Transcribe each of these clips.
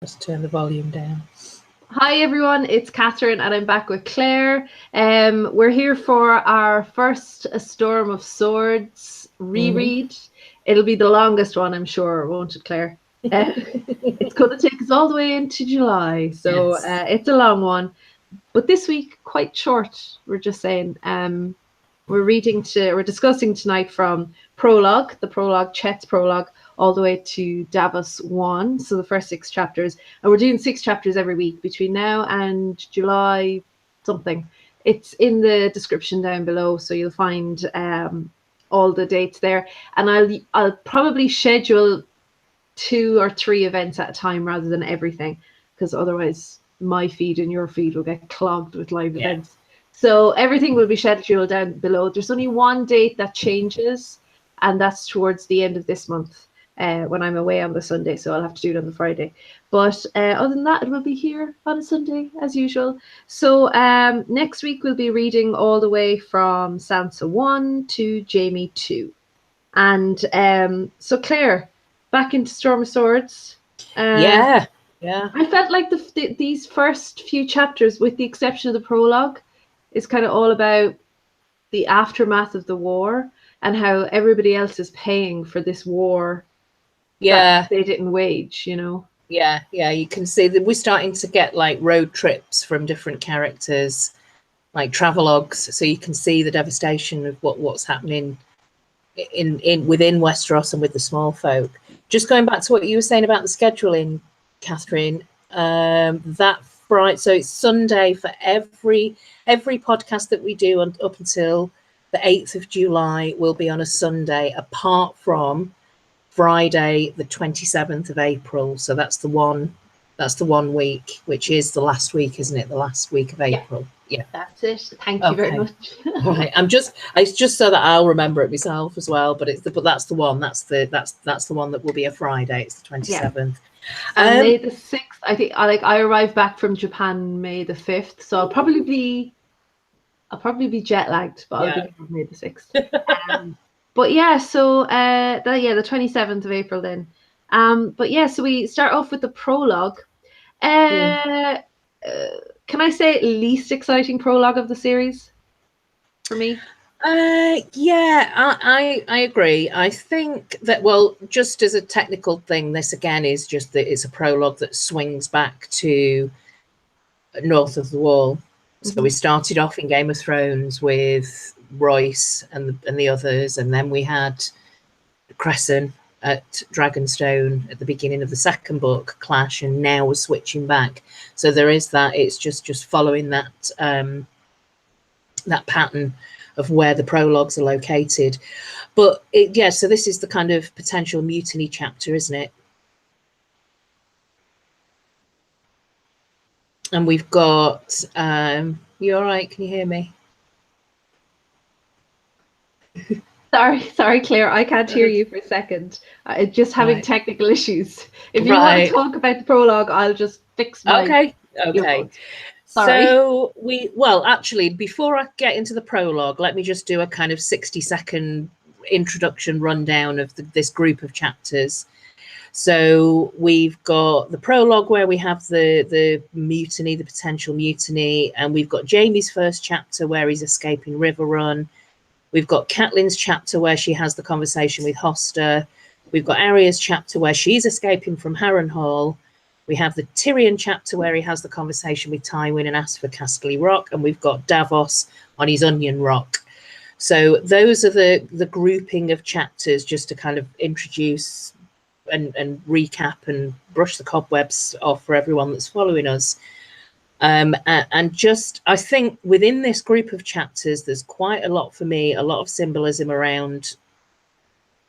Just turn the volume down. Hi everyone, it's Catherine and I'm back with Claire. We're here for our first A Storm of Swords reread. It'll be the longest one, I'm sure, won't it, Claire? It's going to take us all the way into July, so Yes. it's a long one. But this week, quite short, we're just saying. We're discussing tonight from Prologue, Chet's Prologue, all the way to Davos 1, so the first 6 chapters. And we're doing 6 chapters every week between now and July something. It's in the description down below, so you'll find all the dates there. And I'll probably schedule 2 or 3 events at a time rather than everything, because otherwise my feed and your feed will get clogged with live events. So everything will be scheduled down below. There's only one date that changes, and that's towards the end of this month when I'm away on the Sunday, so I'll have to do it on the Friday. But other than that, it will be here on a Sunday, as usual. So next week we'll be reading all the way from Sansa 1 to Jaime 2. And so Claire, back into Storm of Swords. Yeah. I felt like these first few chapters, with the exception of the prologue, is kind of all about the aftermath of the war and how everybody else is paying for this war that they didn't wage, you know? Yeah, you can see that we're starting to get like road trips from different characters, like travelogues, so you can see the devastation of what's happening in within Westeros and with the small folk. Just going back to what you were saying about the scheduling, Catherine, so it's Sunday for every podcast that we do up until the 8th of July will be on a Sunday, apart from Friday the 27th of April. So that's the one week, which is the last week, isn't it? The last week of April. Yeah. That's it. Thank you very much. Right. It's just so that I'll remember it myself as well. But that's the one. That's the one that will be a Friday. It's the 27th. And May the 6th, I think. I arrived back from Japan May the 5th, so I'll probably be jet lagged, but I'll be there May the 6th. But yeah, so the 27th of April then. But yeah, so we start off with the prologue. Can I say least exciting prologue of the series for me? I agree. I think that, well, just as a technical thing, this again is just that it's a prologue that swings back to north of the Wall. So we started off in Game of Thrones with Royce and the others, and then we had Crescent at Dragonstone at the beginning of the second book, Clash, and now we're switching back. So there is that. It's just following that that pattern of where the prologues are located. But so this is the kind of potential mutiny chapter, isn't it? And we've got you all right? Can you hear me? Sorry, Claire, I can't hear you for a second. Just having technical issues. If you want to talk about the prologue, I'll just fix my Okay. Sorry. So actually, before I get into the prologue, let me just do a kind of 60-second introduction rundown of this group of chapters. So we've got the prologue where we have the mutiny, the potential mutiny, and we've got Jaime's first chapter where he's escaping River Run. We've got Catelyn's chapter where she has the conversation with Hoster. We've got Arya's chapter where she's escaping from Harrenhal. We have the Tyrion chapter where he has the conversation with Tywin and asks for Casterly Rock. And we've got Davos on his Onion Rock. So those are the grouping of chapters, just to kind of introduce and recap and brush the cobwebs off for everyone that's following us. And just, I think within this group of chapters, there's quite a lot for me, a lot of symbolism around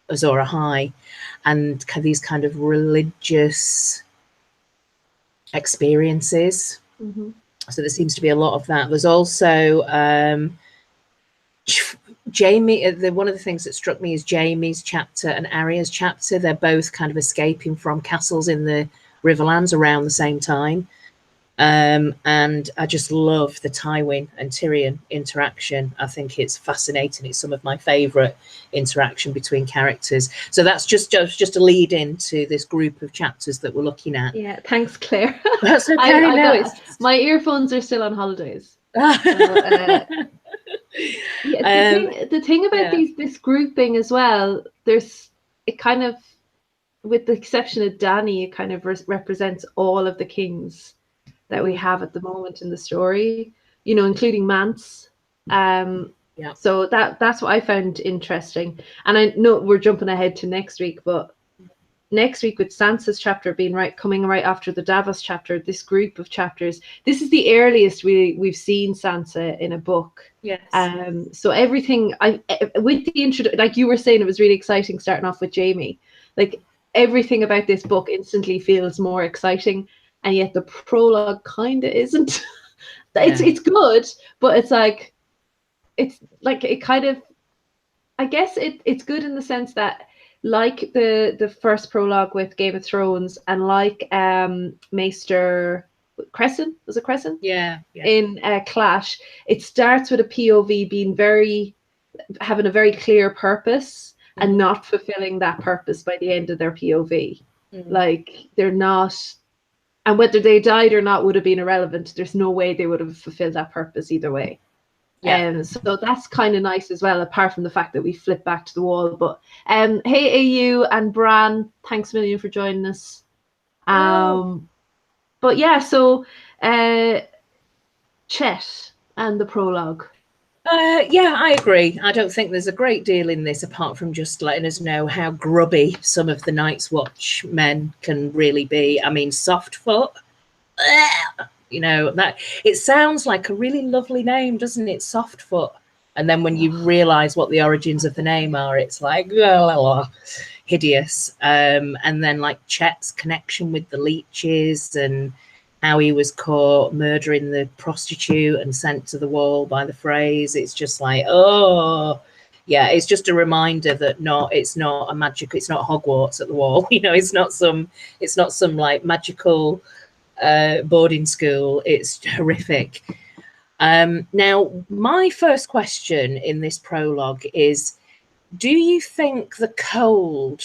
Azor Ahai and these kind of religious experiences. So there seems to be a lot of that. There's also Jaime. One of the things that struck me is Jaime's chapter and Arya's chapter. They're both kind of escaping from castles in the Riverlands around the same time. And I just love the Tywin and Tyrion interaction. I think it's fascinating. It's some of my favourite interaction between characters. So that's just a lead into this group of chapters that we're looking at. Yeah, thanks, Claire. That's okay. My earphones are still on holidays. So, the thing about this grouping as well, it kind of, with the exception of Dany, it kind of represents all of the kings that we have at the moment in the story, including Mance. So that's what I found interesting. And I know we're jumping ahead to next week, but next week, with Sansa's chapter coming right after the Davos chapter, this group of chapters, this is the earliest we've seen Sansa in a book. Yes. So everything with the introduction, like you were saying, it was really exciting starting off with Jaime. Like everything about this book instantly feels more exciting, and yet the prologue kind of isn't. It's good, but it's like it kind of, I guess it's good in the sense that, like the first prologue with Game of Thrones, and like Maester Crescent, was it Crescent? Yeah. In Clash, it starts with a POV having a very clear purpose, and not fulfilling that purpose by the end of their POV. Like they're not, and whether they died or not would have been irrelevant. There's no way they would have fulfilled that purpose either way. So that's kind of nice as well, apart from the fact that we flip back to the wall. But hey AU and Bran, thanks a million for joining us. But yeah, so Chet and the prologue. I agree. I don't think there's a great deal in this apart from just letting us know how grubby some of the Night's Watch men can really be. I mean, Softfoot, that it sounds like a really lovely name, doesn't it? Softfoot. And then when you realize what the origins of the name are, it's like hideous. And then like Chet's connection with the leeches, and how he was caught murdering the prostitute and sent to the wall by the Freys. It's just like, it's just a reminder that it's not Hogwarts at the wall. It's not some like magical boarding school. It's horrific. Now, my first question in this prologue is, do you think the cold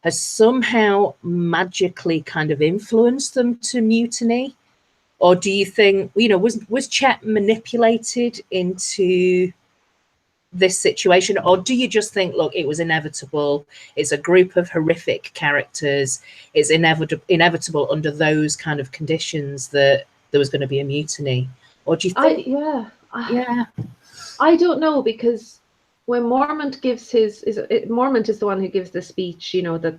has somehow magically kind of influenced them to mutiny? Or do you think, was Chet manipulated into this situation? Or do you just think, look, it was inevitable, it's a group of horrific characters, it's inevitable under those kind of conditions that there was going to be a mutiny? Or do you think... I don't know, because when Mormont gives Mormont is the one who gives the speech, that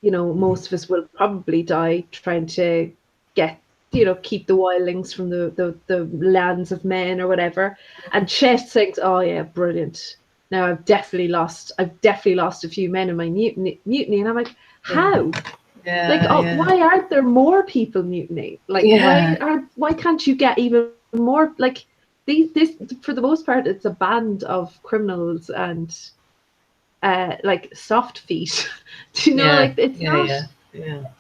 most of us will probably die trying to get, keep the wildlings from the lands of men or whatever. And Chet thinks, oh yeah, brilliant. Now I've definitely lost a few men in my mutiny. And I'm like, how? Why aren't there more people mutiny? Like, why can't you get even more? Like, this for the most part, it's a band of criminals and like soft feet. Do you know? Like, it's not.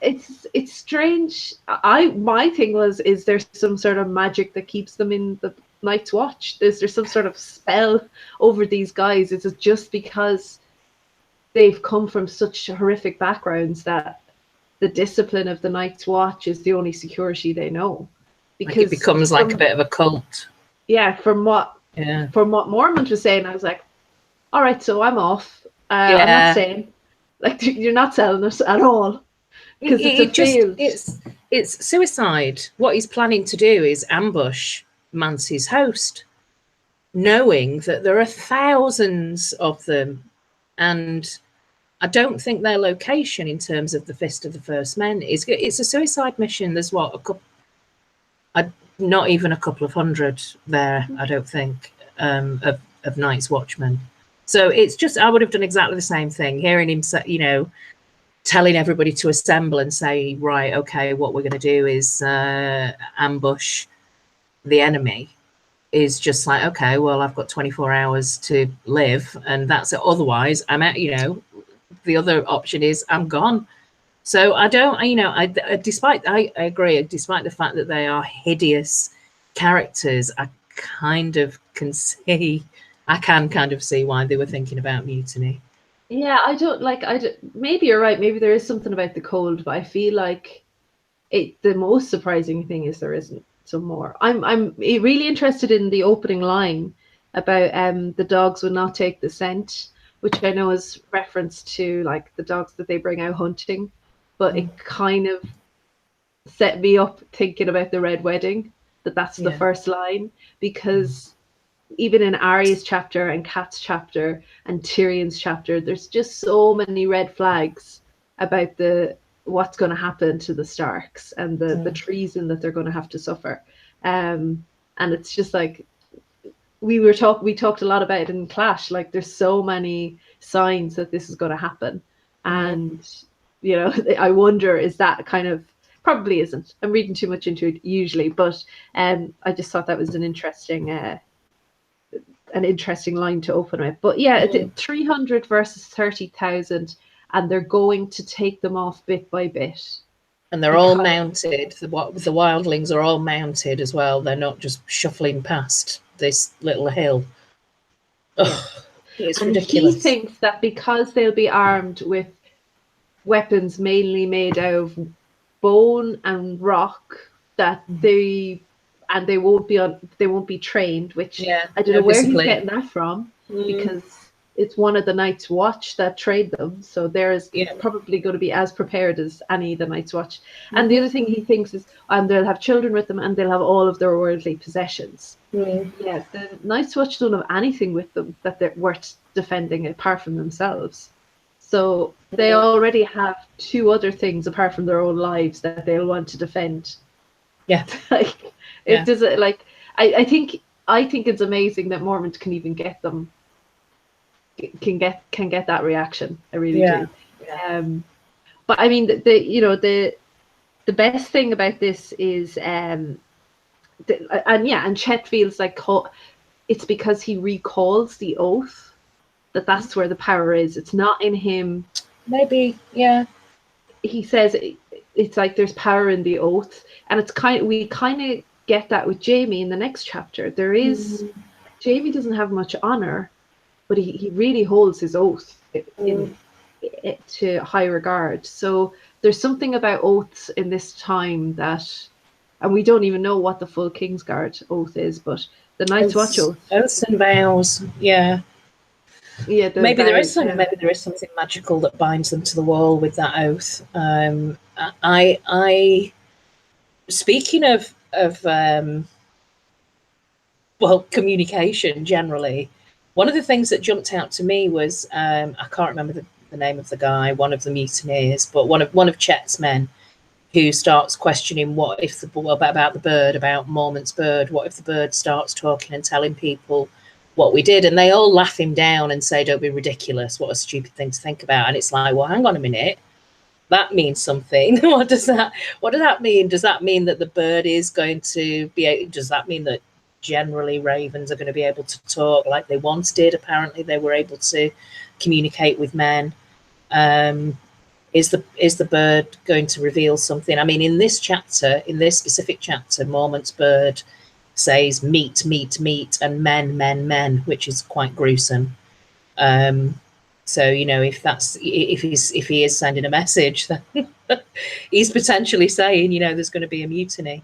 It's strange. My thing was, is there some sort of magic that keeps them in the Night's Watch? Is there some sort of spell over these guys? Is it just because they've come from such horrific backgrounds that the discipline of the Night's Watch is the only security they know? Because it becomes like a bit of a cult. Yeah, from what Mormont was saying, I was like, all right, so I'm off. I'm not saying, like, you're not selling us at all. Because it's suicide. What he's planning to do is ambush Mance's host, knowing that there are thousands of them, and I don't think their location in terms of the Fist of the First Men it's a suicide mission. There's not even a couple of hundred there, I don't think, of Night's Watchmen. So it's just, I would have done exactly the same thing, hearing him say, telling everybody to assemble and say, right, okay, what we're going to do is ambush the enemy, is just like, okay, well, I've got 24 hours to live, and that's it. Otherwise, I'm at, the other option is I'm gone. So I don't, you know, I agree, despite the fact that they are hideous characters, I can kind of see why they were thinking about mutiny. Yeah, maybe you're right. Maybe there is something about the cold, but I feel like the most surprising thing is there isn't some more. I'm really interested in the opening line about the dogs would not take the scent, which I know is reference to like the dogs that they bring out hunting, but it kind of set me up thinking about the Red Wedding, that's the first line, because even in Arya's chapter and Kat's chapter and Tyrion's chapter, there's just so many red flags about what's going to happen to the Starks and the treason that they're going to have to suffer. And it's just like we talked a lot about it in Clash. Like there's so many signs that this is going to happen, and you know, I wonder, is that kind of, probably isn't. I'm reading too much into it usually, but I just thought that was an interesting line to open with. But yeah, 300 versus 30,000, and they're going to take them off bit by bit. And they're all mounted. The wildlings are all mounted as well. They're not just shuffling past this little hill. Ugh, it's ridiculous. He thinks that because they'll be armed with weapons mainly made out of bone and rock, that they won't be trained, which I don't know where he's getting that from, because it's one of the Night's Watch that trade them, so they're probably going to be as prepared as any of the Night's Watch. And the other thing he thinks is, and they'll have children with them, and they'll have all of their worldly possessions. Yeah, the Night's Watch don't have anything with them that they're worth defending apart from themselves. So they already have two other things apart from their own lives that they'll want to defend. Yeah. It doesn't, like, I think it's amazing that Mormont can even get them, can get that reaction. I really do. Yeah. But I mean, the best thing about this is, and Chet feels like it's because he recalls the oath, that's where the power is. It's not in him. Maybe, yeah. He says it's like there's power in the oath, and we kind of get that with Jaime in the next chapter. There is Jaime doesn't have much honor, but he really holds his oath to high regard. So there's something about oaths in this time that, and we don't even know what the full Kingsguard oath is, but the Night's Watch oath. Oaths and vows, yeah. Yeah, maybe there is something magical that binds them to the wall with that oath. I speaking of communication generally, one of the things that jumped out to me was I can't remember the name of the guy, one of the mutineers, but one of Chet's men, who starts questioning what if about the bird, about Mormont's bird, what if the bird starts talking and telling people what we did, and they all laugh him down and say, don't be ridiculous, what a stupid thing to think about. And it's like, well, hang on a minute, that means something. What does that mean? Does that mean that the bird is going to be, does that mean that generally ravens are going to be able to talk like they once did? Apparently they were able to communicate with men. Is the bird going to reveal something? I mean, in this specific chapter, Mormont's bird says meat, meat, meat, and men, men, men, which is quite gruesome. So, you know, if he is sending a message, then he's potentially saying, you know, there's going to be a mutiny.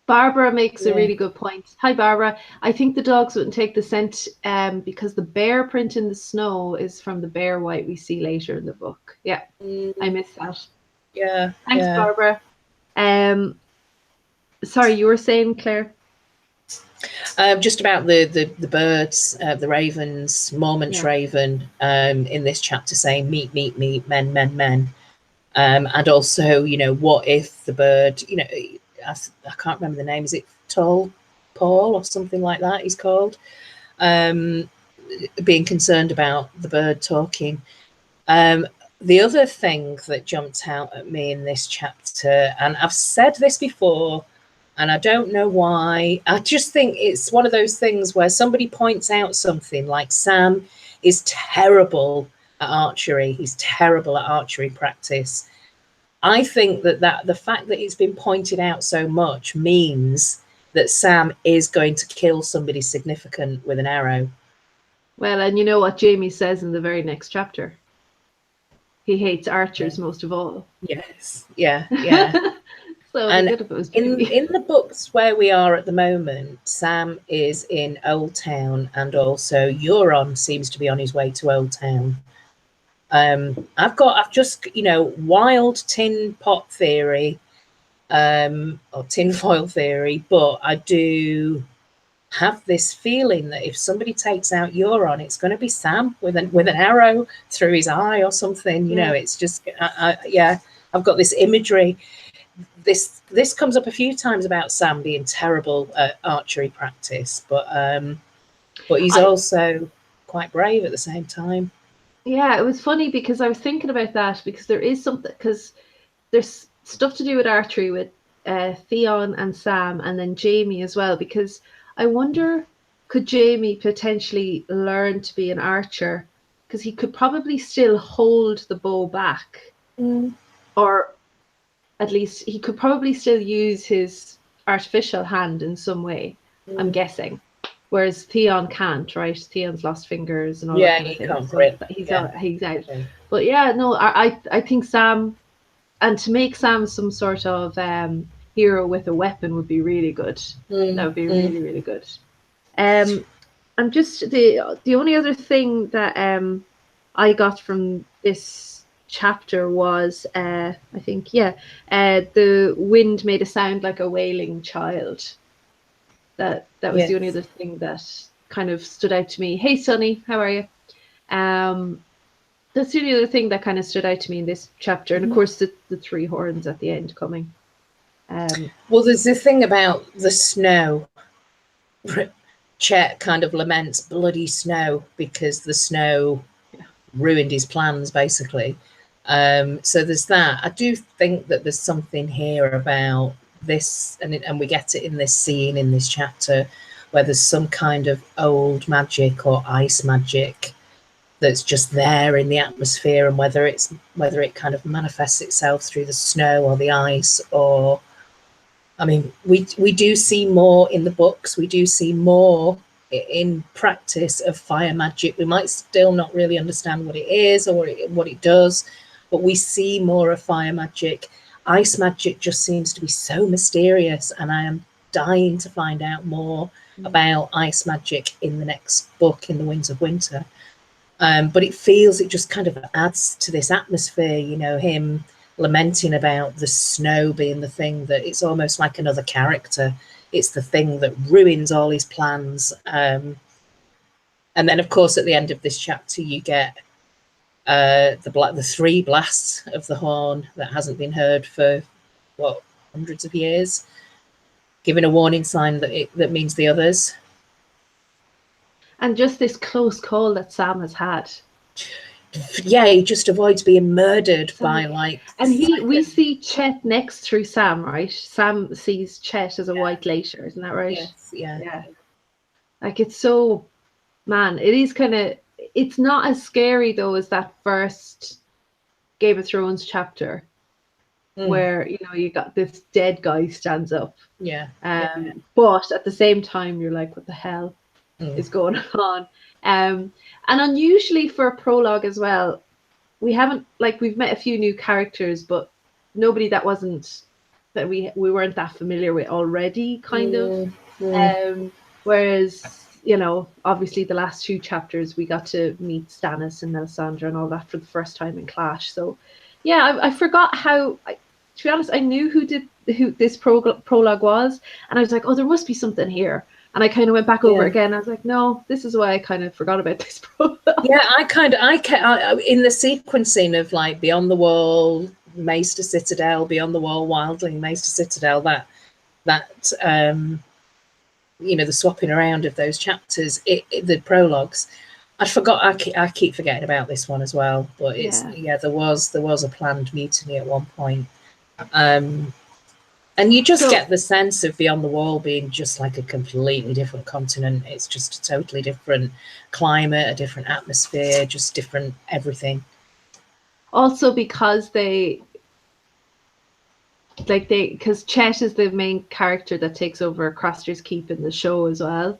Barbara makes a really good point. Hi, Barbara. I think the dogs wouldn't take the scent because the bear print in the snow is from the bear white we see later in the book. Yeah, I missed that. Yeah. Thanks, Barbara. Sorry, you were saying, Claire? Just about the birds, the ravens, Mormont's raven, in this chapter saying meat, meat, meat, men, men, men. And also, you know, what if the bird, you know, I can't remember the name, is it Tall Paul or something like that he's called, being concerned about the bird talking. The other thing that jumped out at me in this chapter, and I've said this before, and I don't know why, I just think it's one of those things where somebody points out something like Sam is terrible at archery. He's terrible at archery practice. I think that the fact that it's been pointed out so much means that Sam is going to kill somebody significant with an arrow. Well, and you know what Jaime says in the very next chapter? He hates archers most of all. Yes, yeah. So and good if it was in the books where we are at the moment, Sam is in Old Town, and also Euron seems to be on his way to Old Town. I've just, wild tin pot theory, or tinfoil theory, but I do have this feeling that if somebody takes out Euron, it's going to be Sam with an arrow through his eye or something. It's just, I've got this imagery. This comes up a few times about Sam being terrible at archery practice, but he's also quite brave at the same time. Yeah, it was funny because I was thinking about that, because there is something, because there's stuff to do with archery with Theon and Sam, and then Jaime as well, because I wonder, could Jaime potentially learn to be an archer? Because he could probably still hold the bow back. Or at least he could probably still use his artificial hand in some way, I'm guessing. Whereas Theon can't, right? Theon's lost fingers and all that kind of thing. Can't so he's out. Okay. But yeah, no, I think Sam, and to make Sam some sort of hero with a weapon would be really good. That would be really, really good. And just the only other thing that I got from this chapter was I think the wind made a sound like a wailing child. That was the only other thing that kind of stood out to me. Hey Sonny, how are you? That's the only other thing that kind of stood out to me in this chapter, and of course the three horns at the end coming. Well, there's the thing about the snow. Chet kind of laments bloody snow because the snow ruined his plans, basically. So there's that. I do think that there's something here about this, and we get it in this scene, in this chapter, where there's some kind of old magic or ice magic that's just there in the atmosphere, and whether it kind of manifests itself through the snow or the ice, or we do see more in the books, we do see more in practice of fire magic. We might still not really understand what it is or what it does, but we see more of fire magic. Ice magic just seems to be so mysterious, and I am dying to find out more about ice magic in the next book, in the Winds of Winter. But it just kind of adds to this atmosphere, him lamenting about the snow being the thing that it's almost like another character. It's the thing that ruins all his plans. And then, of course, at the end of this chapter, you get the three blasts of the horn that hasn't been heard for hundreds of years, giving a warning sign that means the others. And just this close call that Sam has had. Yeah, he just avoids being murdered by and we see Chet next through Sam, right? Sam sees Chet as a white later, isn't that right? Yes, yeah. Like, it's so, man, it is kind of, it's not as scary though as that first Game of Thrones chapter where you got this dead guy stands up. But at the same time you're like, what the hell is going on? And unusually for a prologue as well, we've met a few new characters, but nobody that we weren't that familiar with already, kind of. Whereas, obviously the last two chapters we got to meet Stannis and Melisandre and all that for the first time in Clash. So yeah, I forgot how, to be honest, I knew who this prologue was, and I was like, oh, there must be something here. And I kind of went back over again. I was like, no, this is why I kind of forgot about this prologue. Yeah, I in the sequencing of Beyond the Wall, Maester Citadel, Beyond the Wall, Wildling, Maester Citadel, that the swapping around of those chapters, the prologues. I keep forgetting about this one as well. But there was a planned mutiny at one point. And you just get the sense of Beyond the Wall being just like a completely different continent. It's just a totally different climate, a different atmosphere, just different everything. Also because because Chet is the main character that takes over Craster's Keep in the show as well.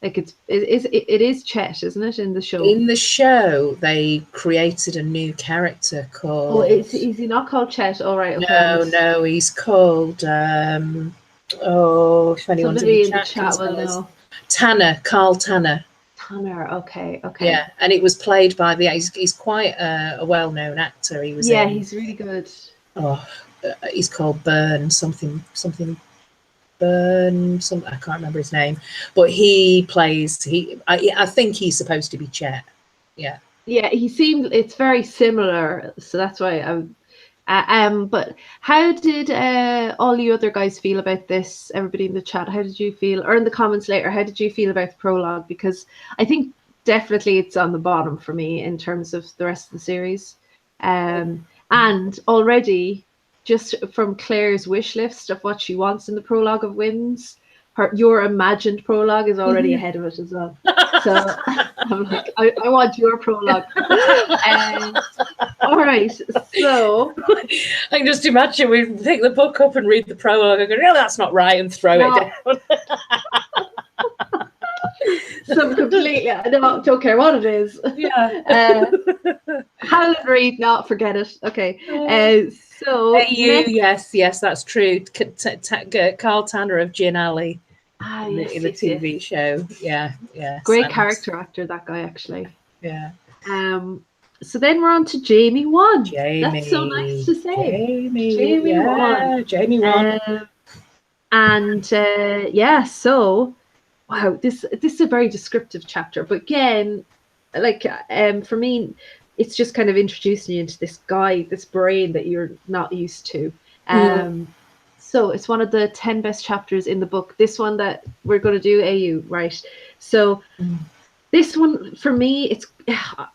Like it is Chet, isn't it, in the show? In the show, they created a new character called... Oh, is he not called Chet? All right. Okay. No, he's called... if anyone's somebody in the chat will know. Carl Tanner. Tanner, okay. Yeah, and it was played by he's quite a well-known actor. He was he's really good. He's called Byrne, something Byrne, I can't remember his name, but he plays, I think he's supposed to be Chet. Yeah, it's very similar, so that's why but how did all you other guys feel about this? Everybody in the chat, how did you feel, or in the comments later, how did you feel about the prologue? Because I think definitely it's on the bottom for me in terms of the rest of the series, and already just from Claire's wish list of what she wants in the prologue of wins, your imagined prologue is already ahead of it as well. So I'm like, I want your prologue. All right, so I can just imagine we pick the book up and read the prologue and go, no, that's not right, and throw it down. Some completely, don't care what it is. Yeah. Helen Reed, not forget it. Okay. So yes, that's true. Carl Tanner of Gin Alley in the TV show. Yeah. Great character actor, that guy, actually. Yeah. So then we're on to Jaime 1. Jamie. That's so nice to say. Jamie 1. Jaime 1. So wow, this is a very descriptive chapter, but again, like for me, it's just kind of introducing you into this guy, this Bran that you're not used to. So it's one of the 10 best chapters in the book. This one that we're going to do, AU, right? So this one, for me,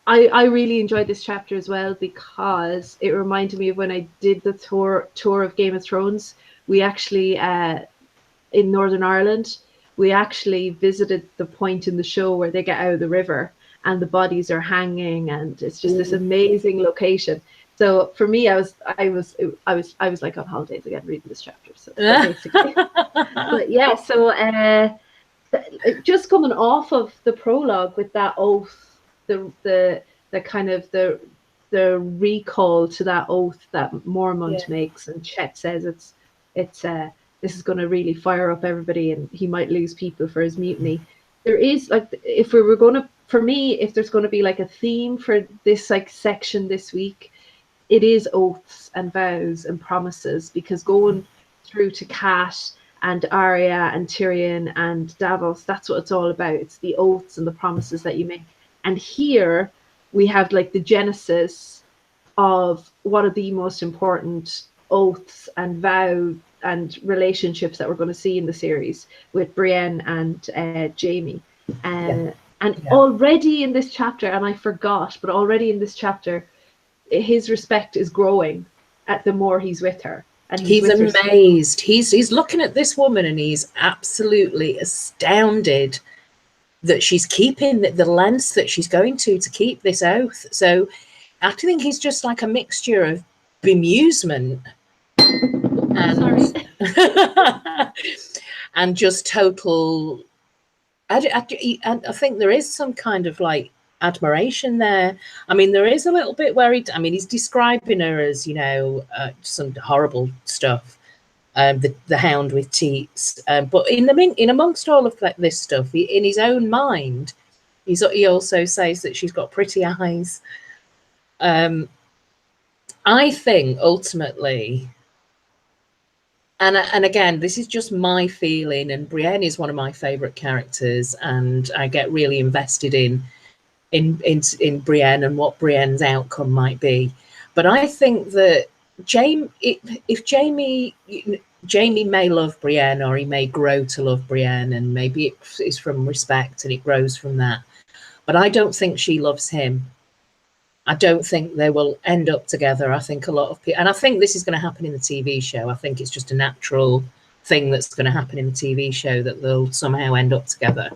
I really enjoyed this chapter as well, because it reminded me of when I did the tour of Game of Thrones. We actually, in Northern Ireland, we actually visited the point in the show where they get out of the river and the bodies are hanging, and it's just this amazing location. So for me, I was like on holidays again reading this chapter. So basically, but yeah. So just coming off of the prologue with that oath, the kind of the recall to that oath that Mormont makes, and Chet says it's this is going to really fire up everybody, and he might lose people for his mutiny. There is, like, if we were going to, for me, if there's going to be like a theme for this like section this week, it is oaths and vows and promises, because going through to Cat and Arya and Tyrion and Davos, that's what it's all about. It's the oaths and the promises that you make. And here we have like the genesis of one of the most important oaths and vows and relationships that we're going to see in the series with Brienne and Jaime. Already in this chapter, and I forgot, but already in this chapter, his respect is growing at the more he's with her. And he's amazed. He's looking at this woman and he's absolutely astounded that she's keeping the lengths that she's going to keep this oath. So I think he's just like a mixture of bemusement and and just total. I think there is some kind of like admiration there. I mean, there is a little bit where he's describing her as, some horrible stuff, the hound with teats, but in amongst all of this stuff, in his own mind, he also says that she's got pretty eyes. I think ultimately, and again, this is just my feeling, and Brienne is one of my favorite characters, and I get really invested in Brienne and what Brienne's outcome might be. But I think that if Jaime may love Brienne, or he may grow to love Brienne, and maybe it is from respect and it grows from that, but I don't think she loves him. I don't think they will end up together. I think a lot of people, and I think this is going to happen in the TV show. I think it's just a natural thing that's going to happen in the TV show, that they'll somehow end up together.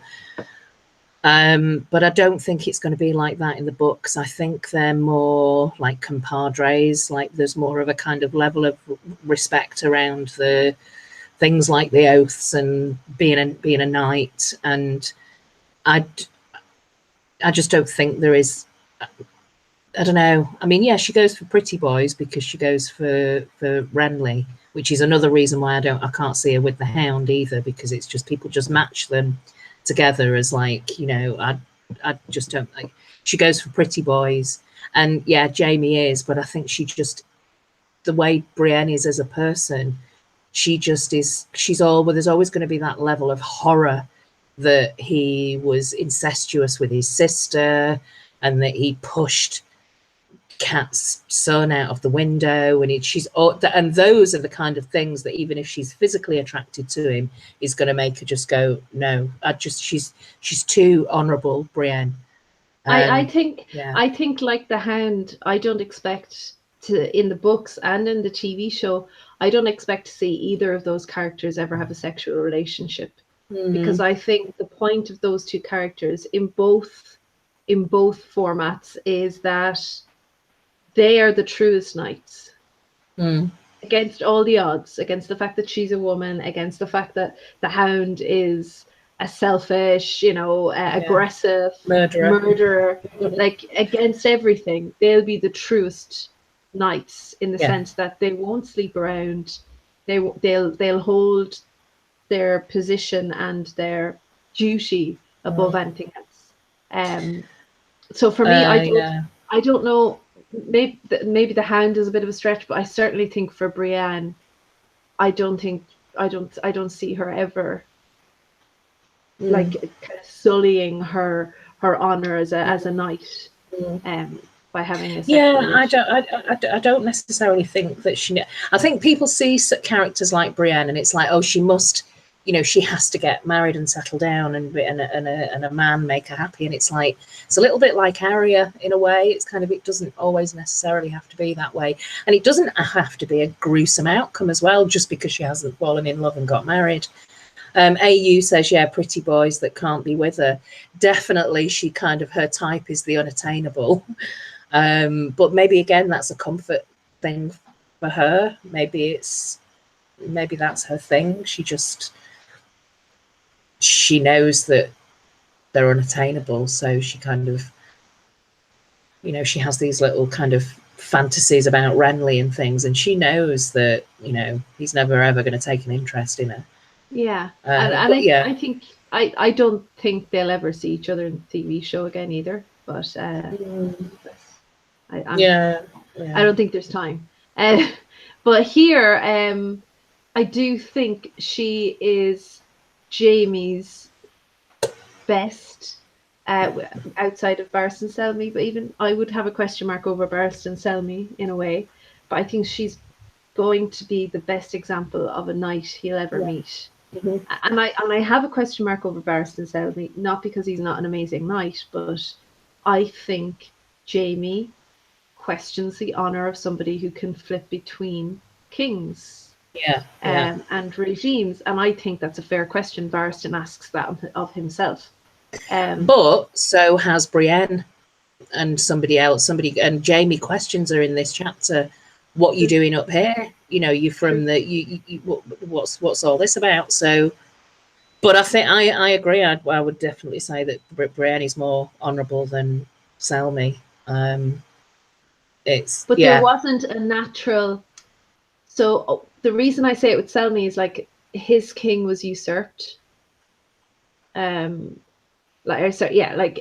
But I don't think it's going to be like that in the books. I think they're more like compadres. Like there's more of a kind of level of respect around the things like the oaths and being a knight. And I just don't think there is. I don't know. I mean, yeah, she goes for pretty boys because she goes for Renly, which is another reason why I can't see her with the Hound either, because it's just people just match them together as like, you know, I just don't like. She goes for pretty boys, and yeah, Jaime is, but I think she just, the way Brienne is as a person, she just is. She's all. Well, there's always going to be that level of horror that he was incestuous with his sister, and that he pushed Cat's son out of the window, and and those are the kind of things that even if she's physically attracted to him, is going to make her just go, no, she's too honorable, Brienne. I think like the Hound, I don't expect to, in the books and in the TV show, I don't expect to see either of those characters ever have a sexual relationship, because I think the point of those two characters in both formats is that they are the truest knights, against all the odds, against the fact that she's a woman, against the fact that the Hound is a selfish, aggressive murderer, like against everything. They'll be the truest knights in the sense that they won't sleep around. They'll hold their position and their duty above anything else. So for me, I don't know. Maybe the Hound is a bit of a stretch, but I certainly think for Brienne, I don't see her ever like kind of sullying her honor as a knight by having a sexual I don't necessarily think that she. I think people see characters like Brienne, and it's like, oh, she must, she has to get married and settle down, and a man make her happy. And it's like, it's a little bit like Arya in a way. It's kind of, it doesn't always necessarily have to be that way, and it doesn't have to be a gruesome outcome as well, just because she hasn't fallen in love and got married. AU says, yeah, pretty boys that can't be with her. Definitely, she kind of, her type is the unattainable. But maybe again, that's a comfort thing for her. Maybe that's her thing. She knows that they're unattainable, so she kind of, she has these little kind of fantasies about Renly and things, and she knows that, he's never ever going to take an interest in her. Yeah, I think I don't think they'll ever see each other in the TV show again either. But I don't think there's time. But here, I do think she is Jaime's best outside of Barristan Selmy. But even I would have a question mark over Barristan Selmy in a way. But I think she's going to be the best example of a knight he'll ever meet. And I have a question mark over Barristan Selmy, not because he's not an amazing knight, but I think Jaime questions the honor of somebody who can flip between kings and regimes, and I think that's a fair question. Barristan asks that of himself. But so has Brienne and somebody else. And Jaime questions her in this chapter. What you doing up here? You're from what's all this about? So, but I think I agree. I would definitely say that Brienne is more honourable than Selmy. There wasn't a natural. So the reason I say it with Selmy is like his king was usurped. Like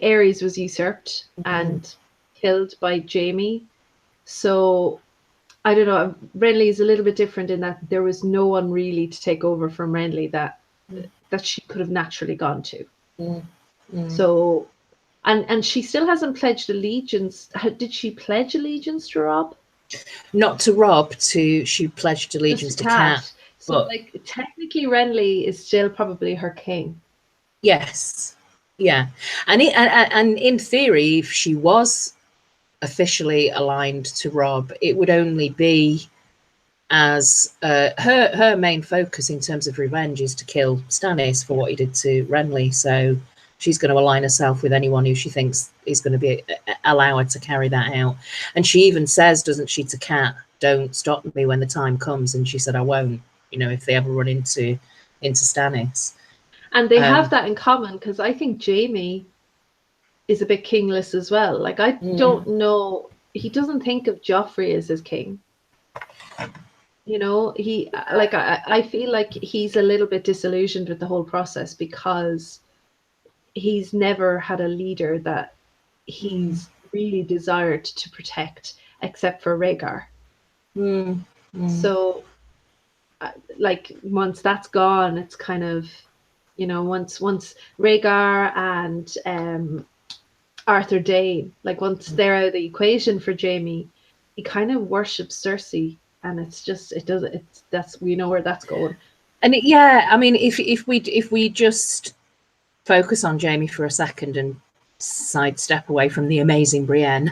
Ares was usurped and killed by Jaime. So I don't know. Renly is a little bit different in that there was no one really to take over from Renly that she could have naturally gone to. So, and she still hasn't pledged allegiance. Did she pledge allegiance to Robb? Not to Robb. She pledged allegiance to Cat. So, like, technically, Renly is still probably her king. Yes. Yeah, and in theory, if she was officially aligned to Rob, it would only be as her main focus in terms of revenge is to kill Stannis for what he did to Renly. So she's going to align herself with anyone who she thinks is going to be allow her to carry that out. And she even says, doesn't she, to Cat, "Don't stop me when the time comes." And she said, "I won't, you know, if they ever run into Stannis." And they have that in common, because I think Jaime is a bit kingless as well. Like, I don't know, he doesn't think of Joffrey as his king. You know, he, like, I feel like he's a little bit disillusioned with the whole process, because he's never had a leader that he's really desired to protect, except for Rhaegar. So, like, once that's gone, it's kind of, you know, once Rhaegar and Arthur Dane, like, once they're out of the equation for Jaime, he kind of worships Cersei, and it's just, that's, we know where that's going. And I mean, if we just focus on Jaime for a second and sidestep away from the amazing Brienne,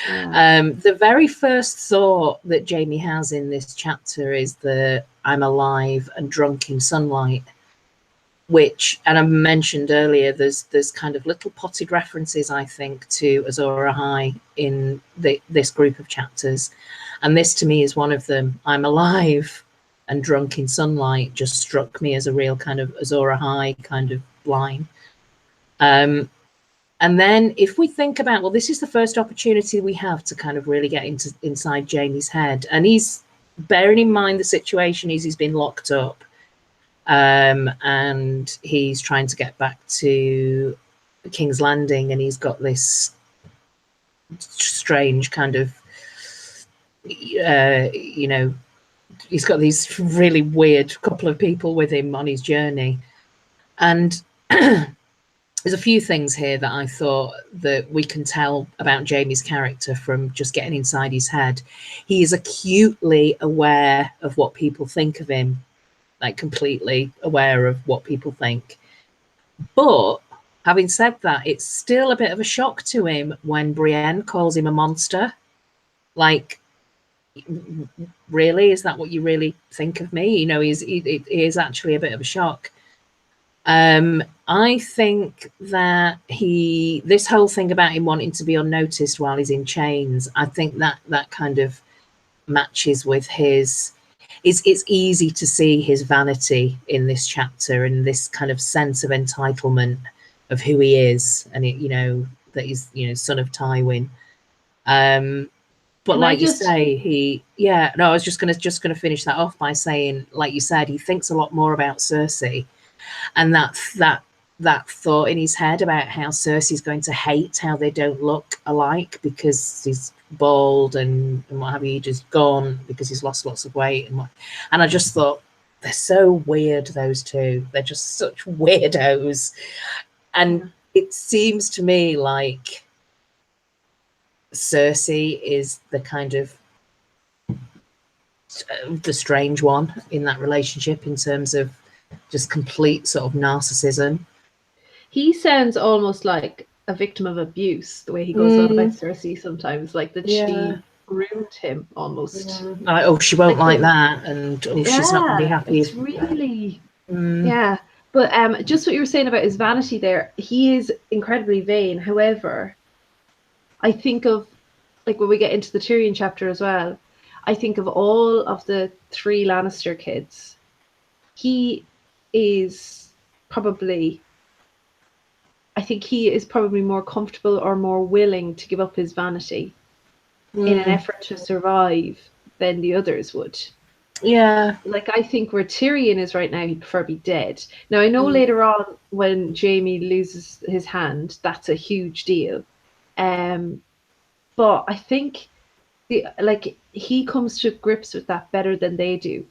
the very first thought that Jaime has in this chapter is the "I'm alive and drunk in sunlight," which, and I mentioned earlier, there's kind of little potted references, I think, to Azor Ahai in this group of chapters, and this to me is one of them. "I'm alive and drunk in sunlight" just struck me as a real kind of Azor Ahai kind of line. And then if we think about, well, this is the first opportunity we have to kind of really get inside Jaime's head, and he's bearing in mind the situation is he's been locked up, and he's trying to get back to King's Landing, and he's got this strange kind of, you know, he's got these really weird couple of people with him on his journey, and there's a few things here that I thought that we can tell about Jaime's character from just getting inside his head. He is acutely aware of what people think of him, like completely aware of what people think. But having said that, it's still a bit of a shock to him when Brienne calls him a monster. Like, really? Is that what you really think of me? You know, it is actually a bit of a shock. I think that this whole thing about him wanting to be unnoticed while he's in chains, I think that kind of matches with his, it's easy to see his vanity in this chapter and this kind of sense of entitlement of who he is, and you know, that he's, you know, son of Tywin. But like you say, I was just gonna finish that off by saying, like you said, he thinks a lot more about Cersei. And that thought in his head about how Cersei's going to hate how they don't look alike because he's bald and what have you, just gone because he's lost lots of weight and I just thought, they're so weird, those two. They're just such weirdos. And it seems to me like Cersei is the kind of the strange one in that relationship in terms of just complete sort of narcissism. He sounds almost like a victim of abuse, the way he goes on about Cersei sometimes, like that she groomed him almost. Like, oh, she won't like that, and she's not going to be happy. It's really, But just what you were saying about his vanity there, he is incredibly vain. However, I think of, like, when we get into the Tyrion chapter as well, I think of all of the 3 Lannister kids, he is probably, I think he is probably more comfortable or more willing to give up his vanity in an effort to survive than the others would. Yeah. Like, I think where Tyrion is right now, he'd prefer to be dead. Now, I know later on when Jaime loses his hand, that's a huge deal. But I think he comes to grips with that better than they do.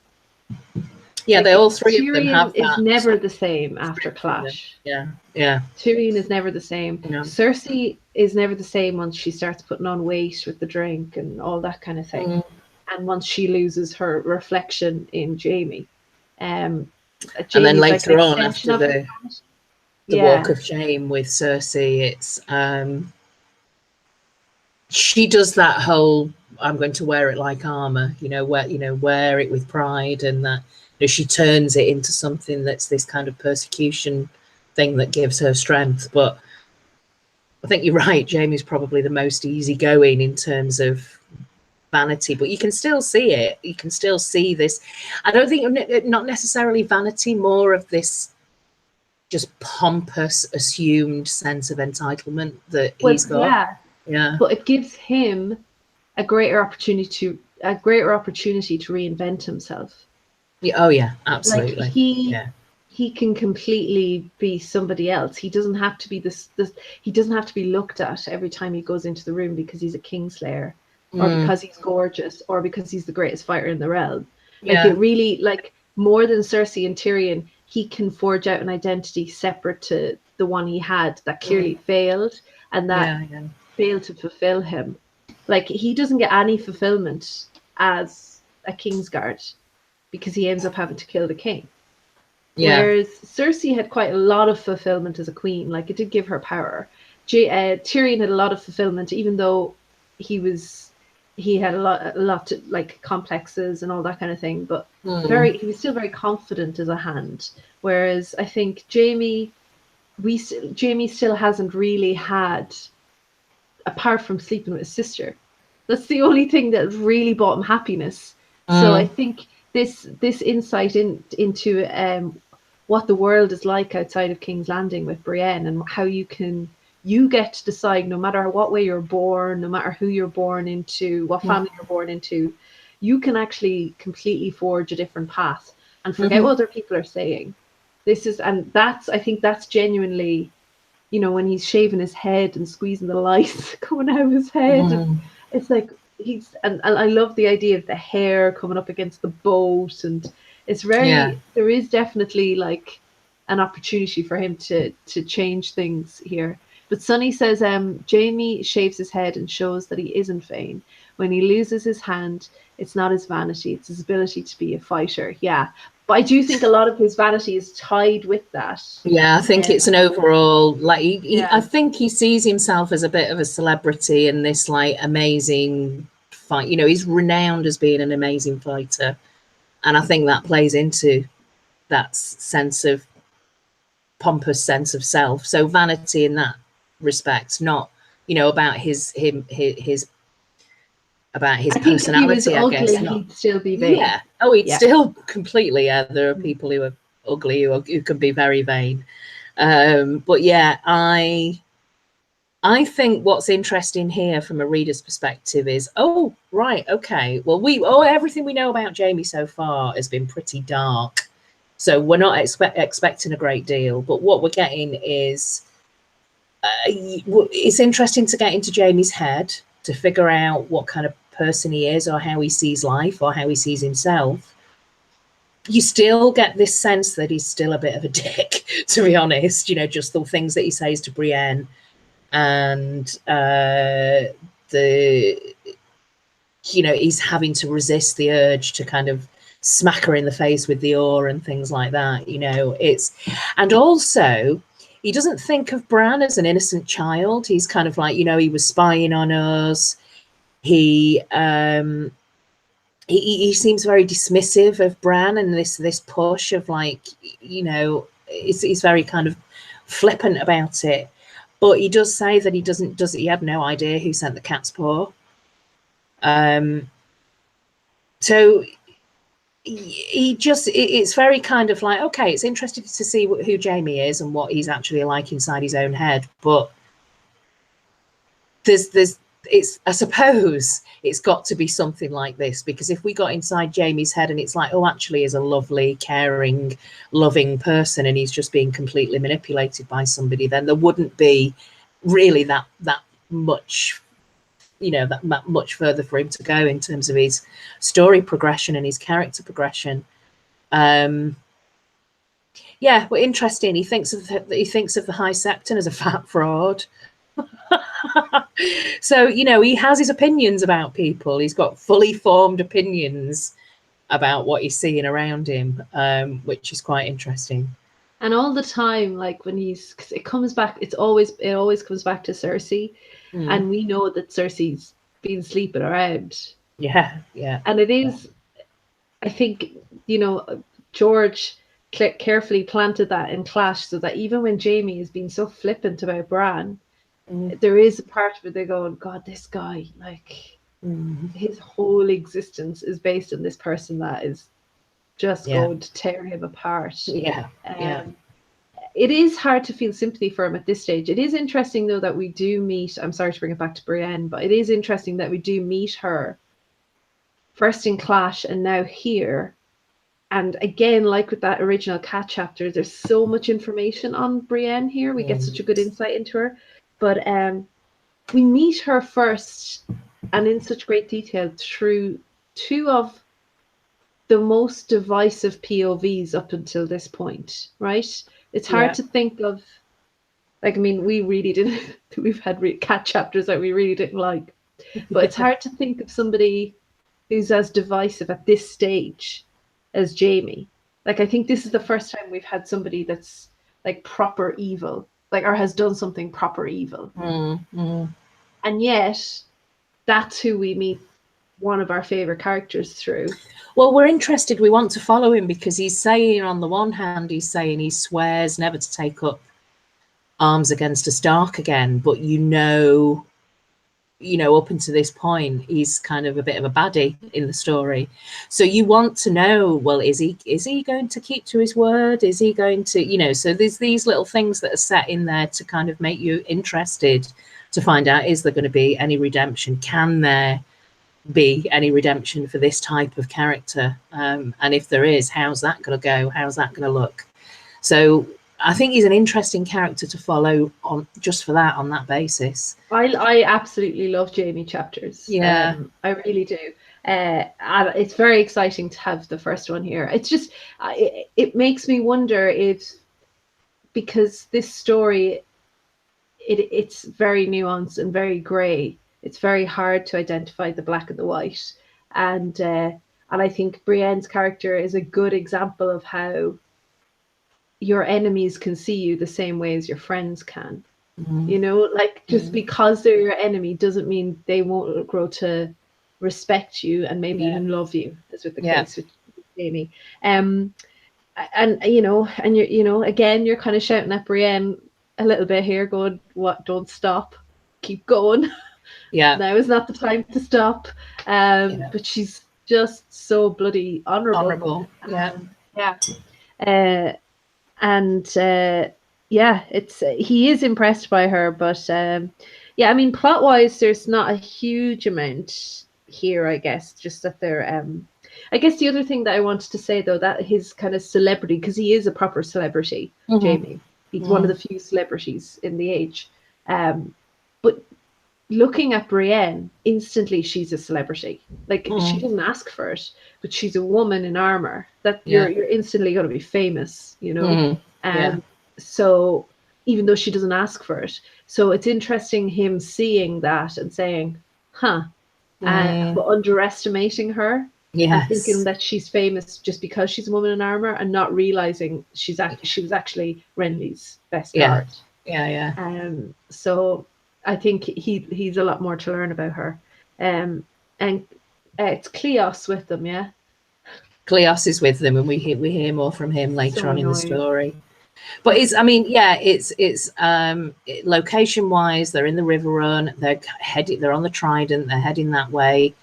Yeah, they all 3 Tyrion of them have that. is never the same after Clash. Yeah. Tyrion is never the same. No. Cersei is never the same once she starts putting on weight with the drink and all that kind of thing. And once she loses her reflection in Jaime. And then later on, after the walk of shame with Cersei, it's she does that whole, I'm going to wear it like armor, wear it with pride, and that she turns it into something that's this kind of persecution thing that gives her strength. But I think you're right, Jaime's probably the most easygoing in terms of vanity, but you can still see it. You can still see this. I don't think not necessarily vanity, more of this just pompous, assumed sense of entitlement that he's got. Yeah. But it gives him a greater opportunity to reinvent himself. Yeah. Oh yeah, absolutely. Like he can completely be somebody else. He doesn't have to be this. He doesn't have to be looked at every time he goes into the room because he's a Kingslayer, or because he's gorgeous, or because he's the greatest fighter in the realm. Like it really, like, more than Cersei and Tyrion, he can forge out an identity separate to the one he had that clearly failed, and that failed to fulfill him. Like, he doesn't get any fulfillment as a Kingsguard because he ends up having to kill the king. Whereas Cersei had quite a lot of fulfillment as a queen. Like, it did give her power. Tyrion had a lot of fulfillment, even though he had a lot to, like, complexes and all that kind of thing. But he was still very confident as a hand. Whereas I think Jaime still hasn't really had, apart from sleeping with his sister. That's the only thing that really brought him happiness. So I think this insight into what the world is like outside of King's Landing with Brienne, and how you get to decide, no matter what way you're born, no matter who you're born into, what family you're born into, you can actually completely forge a different path and forget what other people are saying. I think that's genuinely, when he's shaving his head and squeezing the lice coming out of his head, and it's like and I love the idea of the hair coming up against the boat, and it's very, there is definitely like an opportunity for him to change things here. But Sonny says Jaime shaves his head and shows that he isn't vain. When he loses his hand, it's not his vanity, it's his ability to be a fighter. Yeah. But I do think a lot of his vanity is tied with that. Yeah, I think it's an overall, like, I think he sees himself as a bit of a celebrity in this, like, amazing fight. He's renowned as being an amazing fighter. And I think that plays into that sense of pompous sense of self. So vanity in that respect, not, about his personality, I guess. He'd still be vain. Yeah. Oh, he'd still completely. There are people who are ugly who can be very vain. But yeah, I think what's interesting here from a reader's perspective is, everything we know about Jaime so far has been pretty dark. So we're not expecting a great deal. But what we're getting is, it's interesting to get into Jaime's head to figure out what kind of person he is, or how he sees life, or how he sees himself. You still get this sense that he's still a bit of a dick, to be honest, just the things that he says to Brienne, and he's having to resist the urge to kind of smack her in the face with the oar and things like that. And also, he doesn't think of Bran as an innocent child. He's kind of like, he was spying on us. He seems very dismissive of Bran, and this push of, like, he's very kind of flippant about it. But he does say that he had no idea who sent the cat's paw. So it's very kind of like, okay, it's interesting to see who Jaime is and what he's actually like inside his own head. But I suppose it's got to be something like this, because if we got inside Jaime's head and it's like, actually he's a lovely, caring, loving person, and he's just being completely manipulated by somebody, then there wouldn't be really that much, that much further for him to go in terms of his story progression and his character progression. But interesting. He thinks of the High Septon as a fat fraud. So, he has his opinions about people. He's got fully formed opinions about what he's seeing around him, which is quite interesting. And all the time, like, when it always comes back to Cersei. and we know that Cersei's been sleeping around. Yeah, yeah. And it is, I think, you know, George carefully planted that in Clash so that even when Jaime is being so flippant about Bran, there is a part where they go, God, this guy, like, his whole existence is based on this person that is just going to tear him apart. Yeah, It is hard to feel sympathy for him at this stage. It is interesting, though, that we do meet, I'm sorry to bring it back to Brienne, but it is interesting that we do meet her first in Clash and now here. And again, like with that original Cat chapter, there's so much information on Brienne here. We get such a good insight into her. But we meet her first and in such great detail through two of the most divisive POVs up until this point, right? It's hard to think of, like, I mean, we really didn't, we've had Cat chapters that we really didn't like, but it's hard to think of somebody who's as divisive at this stage as Jaime. Like, I think this is the first time we've had somebody that's like proper evil, like, or has done something proper evil. And yet that's who we meet one of our favorite characters through. Well, we're interested. We want to follow him because he's saying, on the one hand, he's saying he swears never to take up arms against a Stark again, but you know, up until this point, he's kind of a bit of a baddie in the story. So you want to know, well, is he going to keep to his word? Is he going to, so there's these little things that are set in there to kind of make you interested to find out, is there going to be any redemption? Can there be any redemption for this type of character? And if there is, how's that going to go? How's that going to look? So I think he's an interesting character to follow on just for that, on that basis. I absolutely love Jaime chapters. Yeah, I really do. And it's very exciting to have the first one here. It's just, it makes me wonder if, because this story, it's very nuanced and very grey. It's very hard to identify the black and the white. And I think Brienne's character is a good example of how your enemies can see you the same way as your friends can. Like, just because they're your enemy doesn't mean they won't grow to respect you and maybe even love you, as with the case with Jaime. And again, you're kind of shouting at Brienne a little bit here, going, "What? Don't stop, keep going." Yeah, now is not the time to stop. But she's just so bloody honorable. He is impressed by her, but I mean, plot wise, there's not a huge amount here, I guess. Just that they're I guess the other thing that I wanted to say, though, that his kind of celebrity, because he is a proper celebrity, Jaime. He's one of the few celebrities in the age. But looking at Brienne, instantly she's a celebrity. Like, she didn't ask for it, but she's a woman in armor. That you're instantly going to be famous, So even though she doesn't ask for it, so it's interesting him seeing that and saying, but underestimating her. And thinking that she's famous just because she's a woman in armor, and not realizing she was actually Renly's best guard. So I think he's a lot more to learn about her. And it's Cleos with them, Cleos is with them, and we hear more from him later on in the story. But it's location wise, they're in the River Run, they're on the Trident, they're heading that way.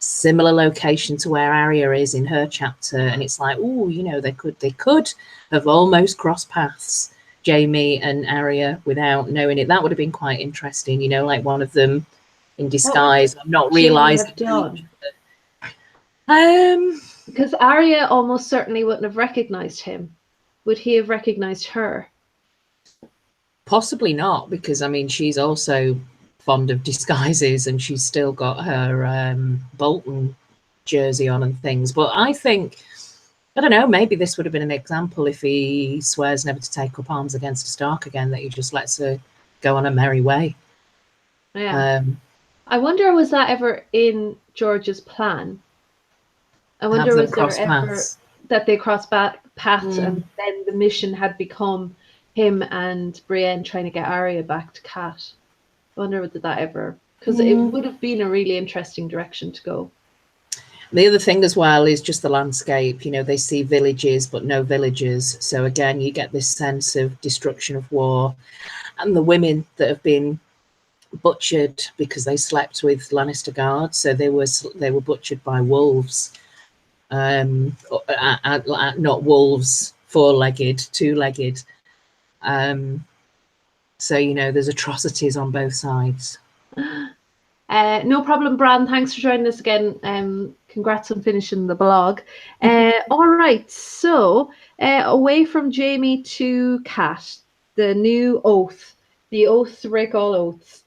Similar location to where Arya is in her chapter, and it's like, they could have almost crossed paths, Jaime and Arya, without knowing it. That would have been quite interesting, like one of them in disguise. I'm not realizing. Because Arya almost certainly wouldn't have recognized him. Would he have recognized her? Possibly not, because I mean, she's also fond of disguises, and she's still got her Bolton jersey on and things. But I think, I don't know, maybe this would have been an example if he swears never to take up arms against a Stark again, that he just lets her go on a merry way. I wonder, was that ever in George's plan? I wonder, was there ever that they crossed paths and then the mission had become him and Brienne trying to get Arya back to Cat? I wonder whether that ever, because it would have been a really interesting direction to go. The other thing as well is just the landscape. You know, they see villages but no villagers. So again, you get this sense of destruction of war, and the women that have been butchered because they slept with Lannister guards. So they were butchered by wolves, not wolves, four-legged, two-legged. So you know, there's atrocities on both sides. No problem, Bran. Thanks for joining us again. Congrats on finishing the blog. All right, so away from Jaime to Cat, the new oath, the oath to break all oaths.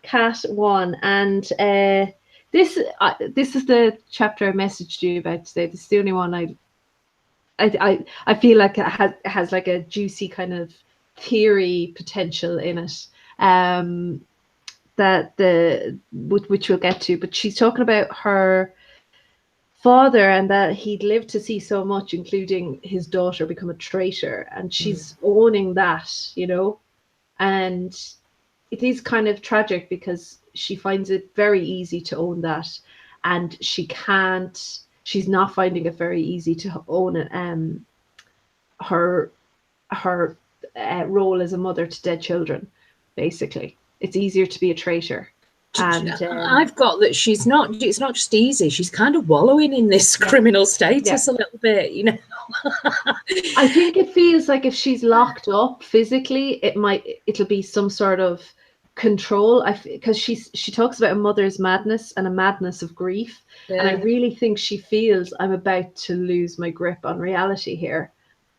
Cat 1, and this is the chapter I messaged you about today. This is the only one I feel like it has like a juicy kind of theory potential in it. Which we'll get to, but she's talking about her father and that he'd lived to see so much, including his daughter become a traitor, and she's owning that, you know, and it is kind of tragic because she finds it very easy to own that, and she's not finding it very easy to own it, her role as a mother to dead children. Basically, it's easier to be a traitor. And I've got that it's not just easy, she's kind of wallowing in this criminal status a little bit, you know. I think it feels like if she's locked up physically, it'll be some sort of control, because she talks about a mother's madness and a madness of grief, and I really think she feels, I'm about to lose my grip on reality here.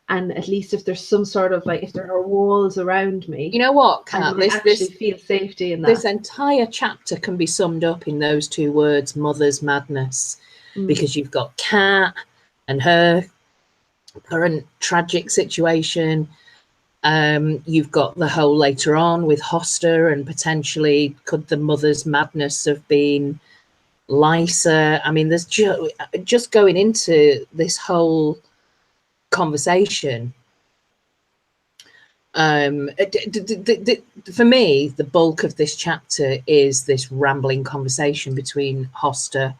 And at least if there's some sort of, like, if there are walls around me, you know what, Kat, this feel safety in that. This entire chapter can be summed up in those two words, mother's madness, because you've got Kat and her current tragic situation. You've got the whole later on with Hoster, and potentially could the mother's madness have been Lysa. I mean, there's just going into this whole conversation. For me, the bulk of this chapter is this rambling conversation between Hoster.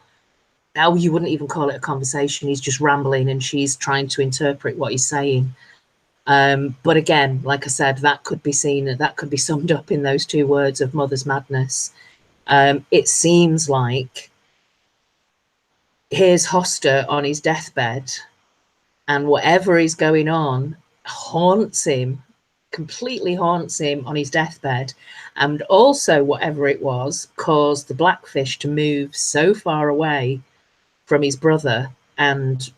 Now, you wouldn't even call it a conversation. He's just rambling and she's trying to interpret what he's saying. But again, like I said, that could be summed up in those two words of mother's madness. It seems like here's Hoster on his deathbed, and whatever is going on completely haunts him on his deathbed. And also, whatever it was, caused the Blackfish to move so far away from his brother and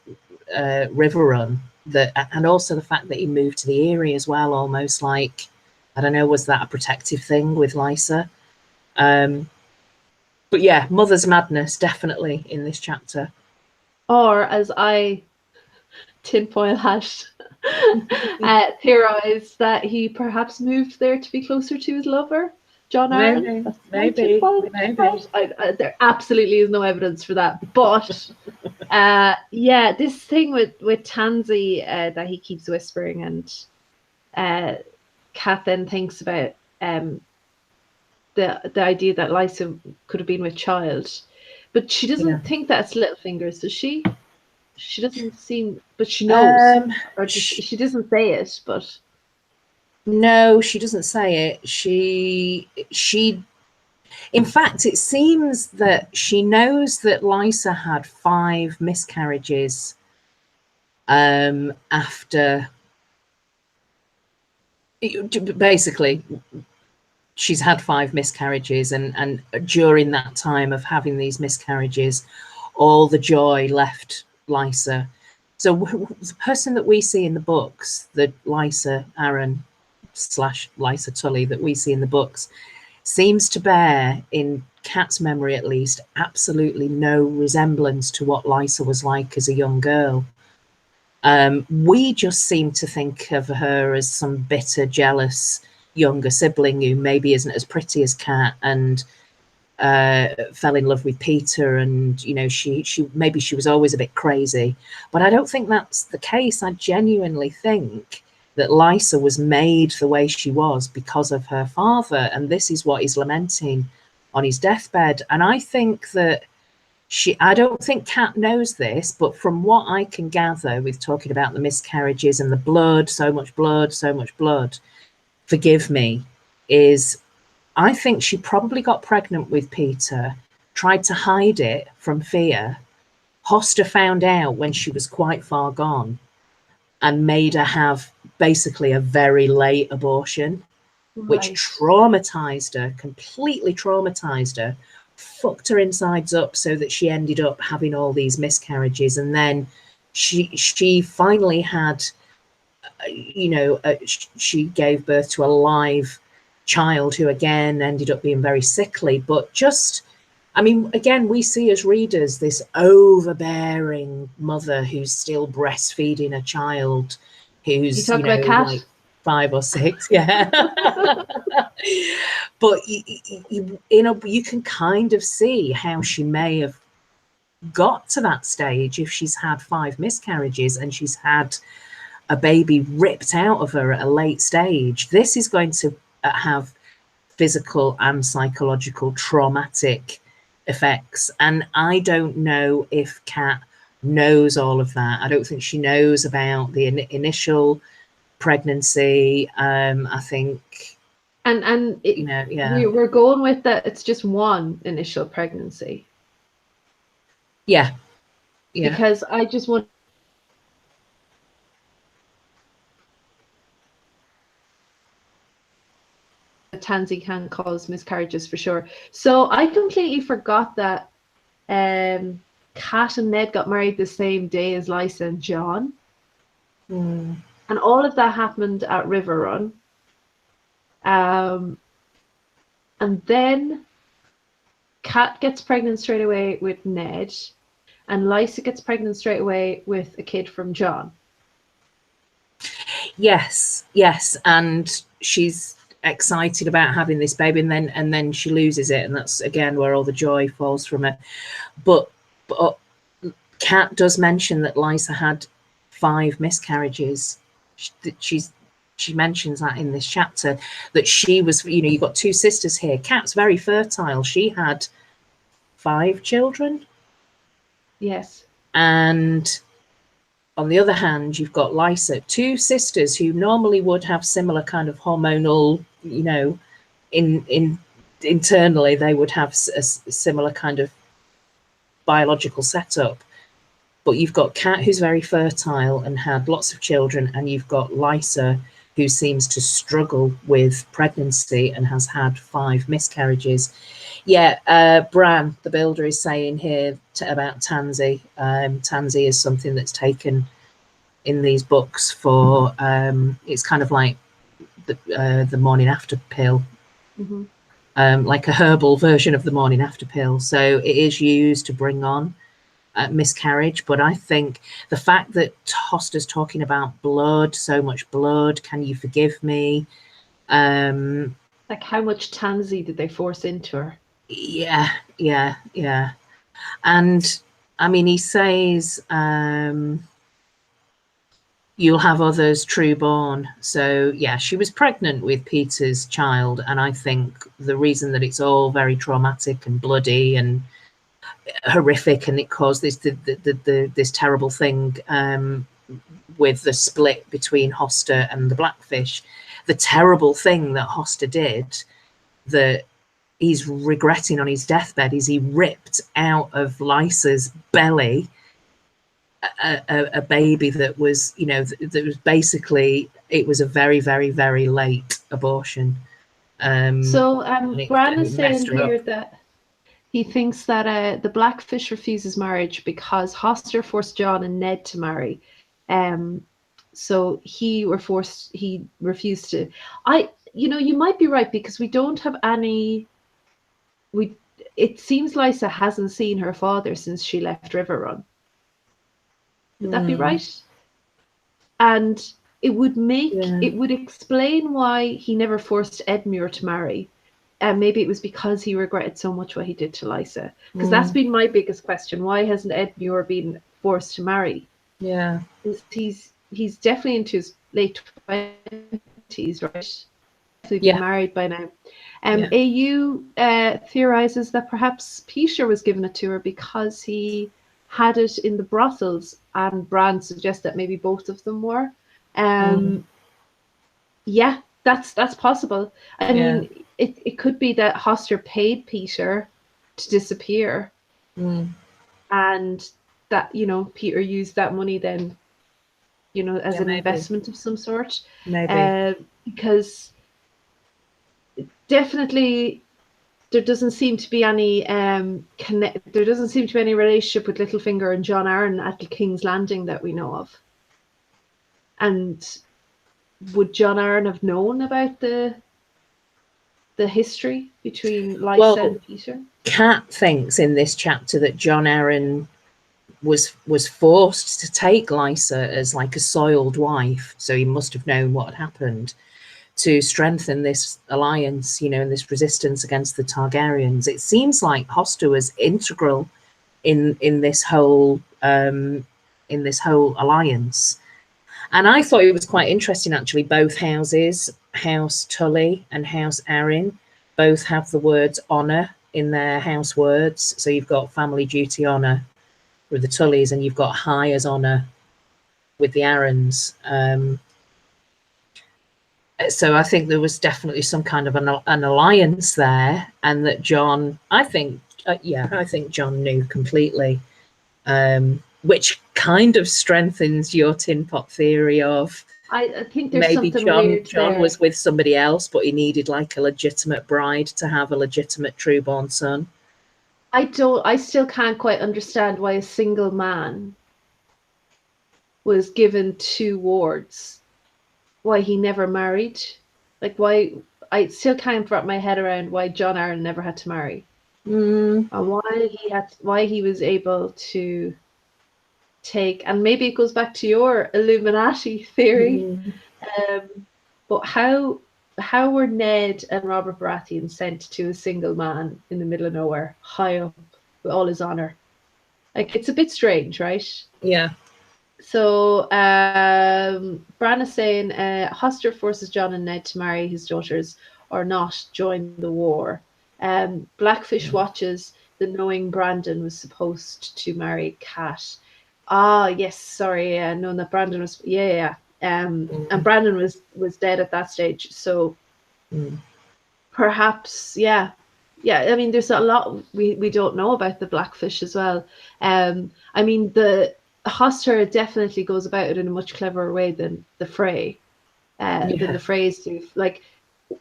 Riverrun, and also the fact that he moved to the Eyrie as well, almost like, I don't know, was that a protective thing with Lysa? But yeah, mother's madness definitely in this chapter. Or, as I tinfoil hat theorize, that he perhaps moved there to be closer to his lover, John Arryn. Maybe. There absolutely is no evidence for that, but this thing with Tansy that he keeps whispering, and Kat then thinks about the idea that Lysa could have been with child, but she doesn't think that's Littlefinger, so she doesn't seem, but she knows, or she doesn't say it, but no, she doesn't say it. She in fact, it seems that she knows that Lysa had 5 miscarriages after, basically she's had 5 miscarriages, and during that time of having these miscarriages, all the joy left Lysa. So the person that we see in the books, the Lysa Arryn / Lysa Tully that we see in the books, seems to bear, in Kat's memory at least, absolutely no resemblance to what Lysa was like as a young girl. We just seem to think of her as some bitter, jealous younger sibling who maybe isn't as pretty as Kat, and fell in love with Peter, and you know, she was always a bit crazy. But I don't think that's the case. I genuinely think that Lysa was made the way she was because of her father, and this is what he's lamenting on his deathbed. And I think that I don't think Cat knows this, but from what I can gather with talking about the miscarriages and the blood, so much blood, forgive me, is I think she probably got pregnant with Peter, tried to hide it from fear. Hoster found out when she was quite far gone and made her have basically a very late abortion, which traumatized her, completely traumatized her, fucked her insides up so that she ended up having all these miscarriages. And then she finally had, she gave birth to a live child who again ended up being very sickly. But just, I mean, again, we see as readers this overbearing mother who's still breastfeeding a child who's, like 5 or 6. Yeah. But you can kind of see how she may have got to that stage if she's had 5 miscarriages and she's had a baby ripped out of her at a late stage. This is going to have physical and psychological traumatic effects. And I don't know if Cat knows all of that. I don't think she knows about the initial pregnancy. I think, and it, we're going with that. It's just one initial pregnancy. Yeah. Because I just want. Tansy can cause miscarriages for sure. So I completely forgot that Kat and Ned got married the same day as Lysa and John. And all of that happened at River Run. And then Kat gets pregnant straight away with Ned, and Lysa gets pregnant straight away with a kid from John. Yes, and she's excited about having this baby, and then she loses it, and that's again where all the joy falls from her. But Kat does mention that Lysa had 5 miscarriages. She mentions that in this chapter, that she was, you've got 2 sisters here. Kat's very fertile. She had 5 children. Yes. And on the other hand, you've got Lysa, 2 sisters who normally would have similar kind of hormonal, internally they would have a similar kind of biological setup. But you've got Kat, who's very fertile and had lots of children, and you've got Lysa, who seems to struggle with pregnancy and has had 5 miscarriages. Yeah, Bran, the builder, is saying here about Tansy. Tansy is something that's taken in these books for, it's kind of like the morning after pill, like a herbal version of the morning after pill. So it is used to bring on miscarriage. But I think the fact that Hoster's talking about blood, so much blood, can you forgive me? Like, how much Tansy did they force into her? Yeah. And I mean, he says, you'll have others true born. So yeah, she was pregnant with Peter's child, and I think the reason that it's all very traumatic and bloody and horrific, and it caused this terrible thing with the split between Hoster and the Blackfish. The terrible thing that Hoster did, that he's regretting on his deathbed, is he ripped out of Lysa's belly a baby that was, that was basically, it was a very, very, very late abortion. Bran is saying here that he thinks that the Blackfish refuses marriage because Hoster forced John and Ned to marry. So he refused to. You might be right, because we don't have any. It seems Lysa hasn't seen her father since she left River Run. Would that be right? And it would it would explain why he never forced Edmure to marry. And maybe it was because he regretted so much what he did to Lysa. Because that's been my biggest question. Why hasn't Edmure been forced to marry? Yeah. He's definitely into his late 20s, right? We've Yeah. been married by now. Yeah. AU theorizes that perhaps Peter was given it to her because he had it in the brothels, and Bran suggests that maybe both of them were. Yeah, that's possible. I mean, it could be that Hoster paid Peter to disappear, and that, you know, Peter used that money then, you know, as an investment of some sort. Maybe. Because definitely there doesn't seem to be any there doesn't seem to be any relationship with Littlefinger and Jon Arryn at the King's Landing that we know of. And would Jon Arryn have known about the history between Lysa and Peter? Kat thinks in this chapter that Jon Arryn was forced to take Lysa as like a soiled wife, so he must have known what had happened to strengthen this alliance, you know, and this resistance against the Targaryens. It seems like Hoster was integral in this whole alliance. And I thought it was quite interesting, actually. Both houses, House Tully and House Arryn, both have the words honour in their house words. So you've got family duty honour with the Tullys, and you've got high as honour with the Arryns. So I think there was definitely some kind of an alliance there, and that Jon, I think Jon knew completely, which kind of strengthens your tin pot theory of I think there's maybe something weird Jon there. was with somebody else, but he needed like a legitimate bride to have a legitimate true-born son. I still can't quite understand why a single man was given 2 wards. Why he never married. Like, why, I still can't wrap my head around why Jon Arryn never had to marry. And why he was able to take, and maybe it goes back to your Illuminati theory. But how were Ned and Robert Baratheon sent to a single man in the middle of nowhere, high up, with all his honor? Like, it's a bit strange, right? Yeah. So Bran is saying Hoster forces Jon and Ned to marry his daughters or not join the war. Blackfish watches the knowing Brandon was supposed to marry Kat. Ah, yes, sorry, knowing that Brandon was, and Brandon was dead at that stage. So perhaps, yeah. I mean, there's a lot we don't know about the Blackfish as well. I mean, the Hoster definitely goes about it in a much cleverer way than the Frey. Than the Freys do. Like,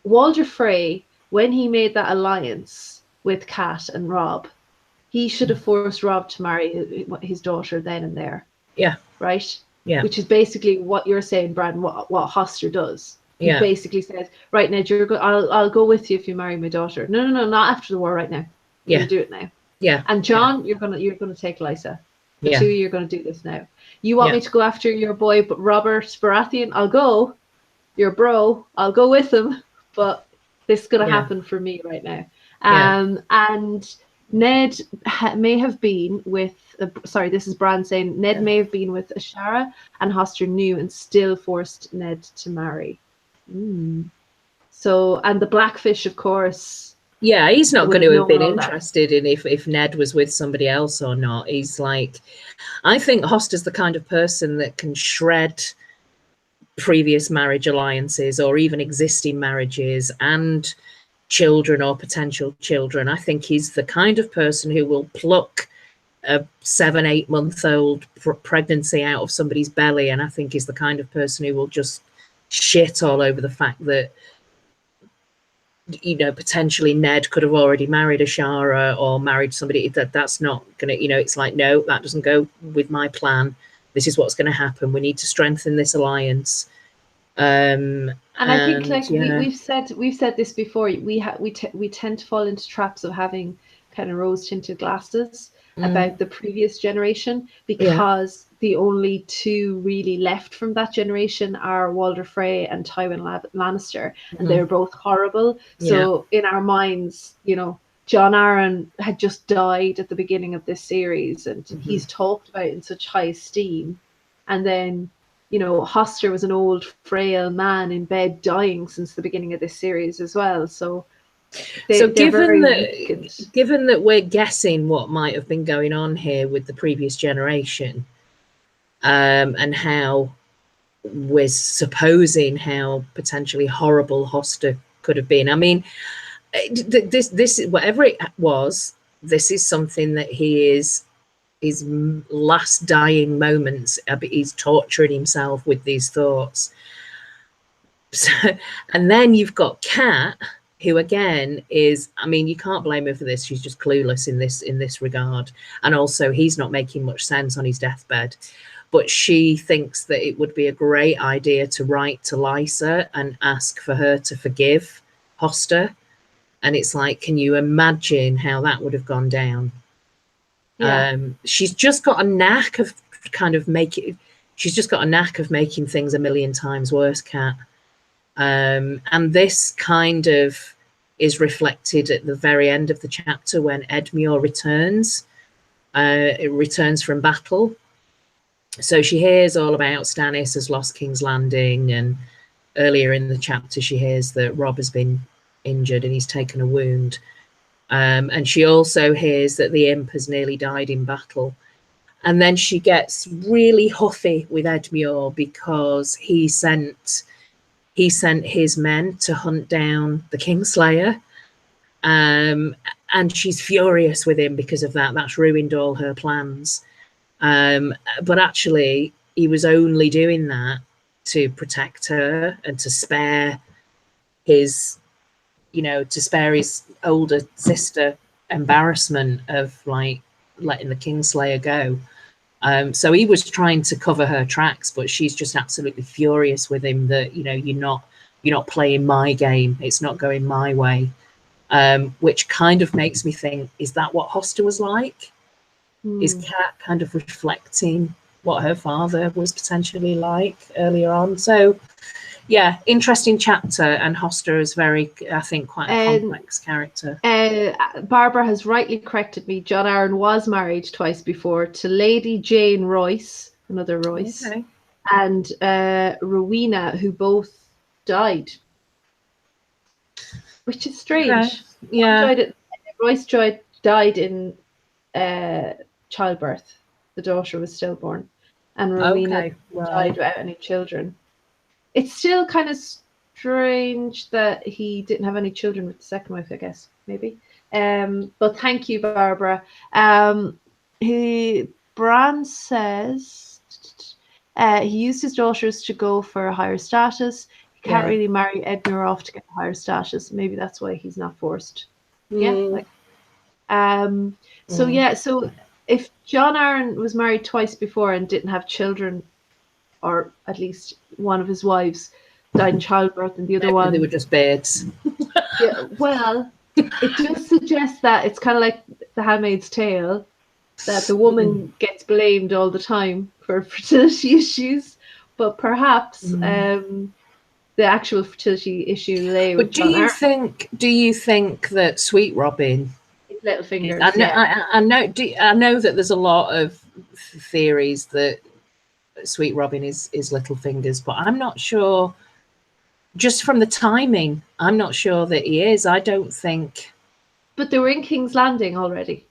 Walder Frey, when he made that alliance with Kat and Robb, he should have forced Robb to marry his daughter then and there. Yeah. Right? Yeah. Which is basically what you're saying, Brad, what Hoster does. He basically says, right, Ned, I'll go with you if you marry my daughter. No, not after the war, right now. You're gonna do it now. Yeah. And Jon, you're gonna take Lysa. The 2 of you are gonna do this now. You want me to go after your boy, but Robert Baratheon? I'll go. Your bro, I'll go with him. But this is gonna happen for me right now. And Ned may have been with. Sorry, this is Bran saying Ned may have been with Ashara, and Hoster knew and still forced Ned to marry. So, and the Blackfish, of course. Yeah, he's not going to have been interested in if Ned was with somebody else or not. He's like, I think Hoster's the kind of person that can shred previous marriage alliances or even existing marriages and children or potential children. I think he's the kind of person who will pluck a 7-8 month old pregnancy out of somebody's belly, and I think he's the kind of person who will just shit all over the fact that, you know, potentially Ned could have already married Ashara or married somebody that's not gonna, you know, it's like, no, that doesn't go with my plan. This is what's going to happen. We need to strengthen this alliance. And I think, like, we've said this before. We tend to fall into traps of having kind of rose tinted glasses about the previous generation, because the only 2 really left from that generation are Walder Frey and Tywin Lannister, and they're both horrible. So in our minds, you know, Jon Arryn had just died at the beginning of this series, and he's talked about in such high esteem, and then you know, Hoster was an old, frail man in bed dying since the beginning of this series as well. So they're very weak. Given that we're guessing what might have been going on here with the previous generation, and how we're supposing how potentially horrible Hoster could have been. I mean, this whatever it was, this is something that he is his last dying moments. He's torturing himself with these thoughts. So, and then you've got Kat, who again is, I mean, you can't blame her for this. She's just clueless in this regard, and also he's not making much sense on his deathbed. But she thinks that it would be a great idea to write to Lysa and ask for her to forgive Hoster. And it's like, can you imagine how that would have gone down? Yeah. She's just got a knack of she's just got a knack of making things a million times worse, Kat. And this kind of is reflected at the very end of the chapter when Edmure returns. It returns from battle. So she hears all about Stannis has lost King's Landing, and earlier in the chapter she hears that Robb has been injured and he's taken a wound. And she also hears that the imp has nearly died in battle. And then she gets really huffy with Edmure because he sent his men to hunt down the Kingslayer. And she's furious with him because of that. That's ruined all her plans. But actually, he was only doing that to protect her and to spare his older sister embarrassment of like letting the Kingslayer go. So he was trying to cover her tracks, but she's just absolutely furious with him that, you're not playing my game. It's not going my way. Which kind of makes me think, is that what Hoster was like? Is Kat kind of reflecting what her father was potentially like earlier on? So, yeah, interesting chapter. And Hoster is I think, quite a complex character. Barbara has rightly corrected me. Jon Arryn was married twice before to Lady Jane Royce, another Royce, okay, and Rowena, who both died, which is strange. Okay. Yeah, Royce died in childbirth. The daughter was stillborn, and Rowena died without any children. It's still kind of strange that he didn't have any children with the second wife, I guess, maybe. But thank you, Barbara. Bran says he used his daughters to go for a higher status. He can't really marry Edmure off to get a higher status. Maybe that's why he's not forced. Yeah. So if Jon Arryn was married twice before and didn't have children, or at least one of his wives died in childbirth and the other one... They were just birds. Yeah, well, it just suggests that it's kind of like The Handmaid's Tale, that the woman gets blamed all the time for fertility issues, but perhaps the actual fertility issue lay with Jon Arryn. Do you think that Sweet Robin... Littlefingers, I know that there's a lot of theories that Sweet Robin is Littlefingers, but I'm not sure. Just from the timing, I'm not sure that he is. I don't think. But they were in King's Landing already.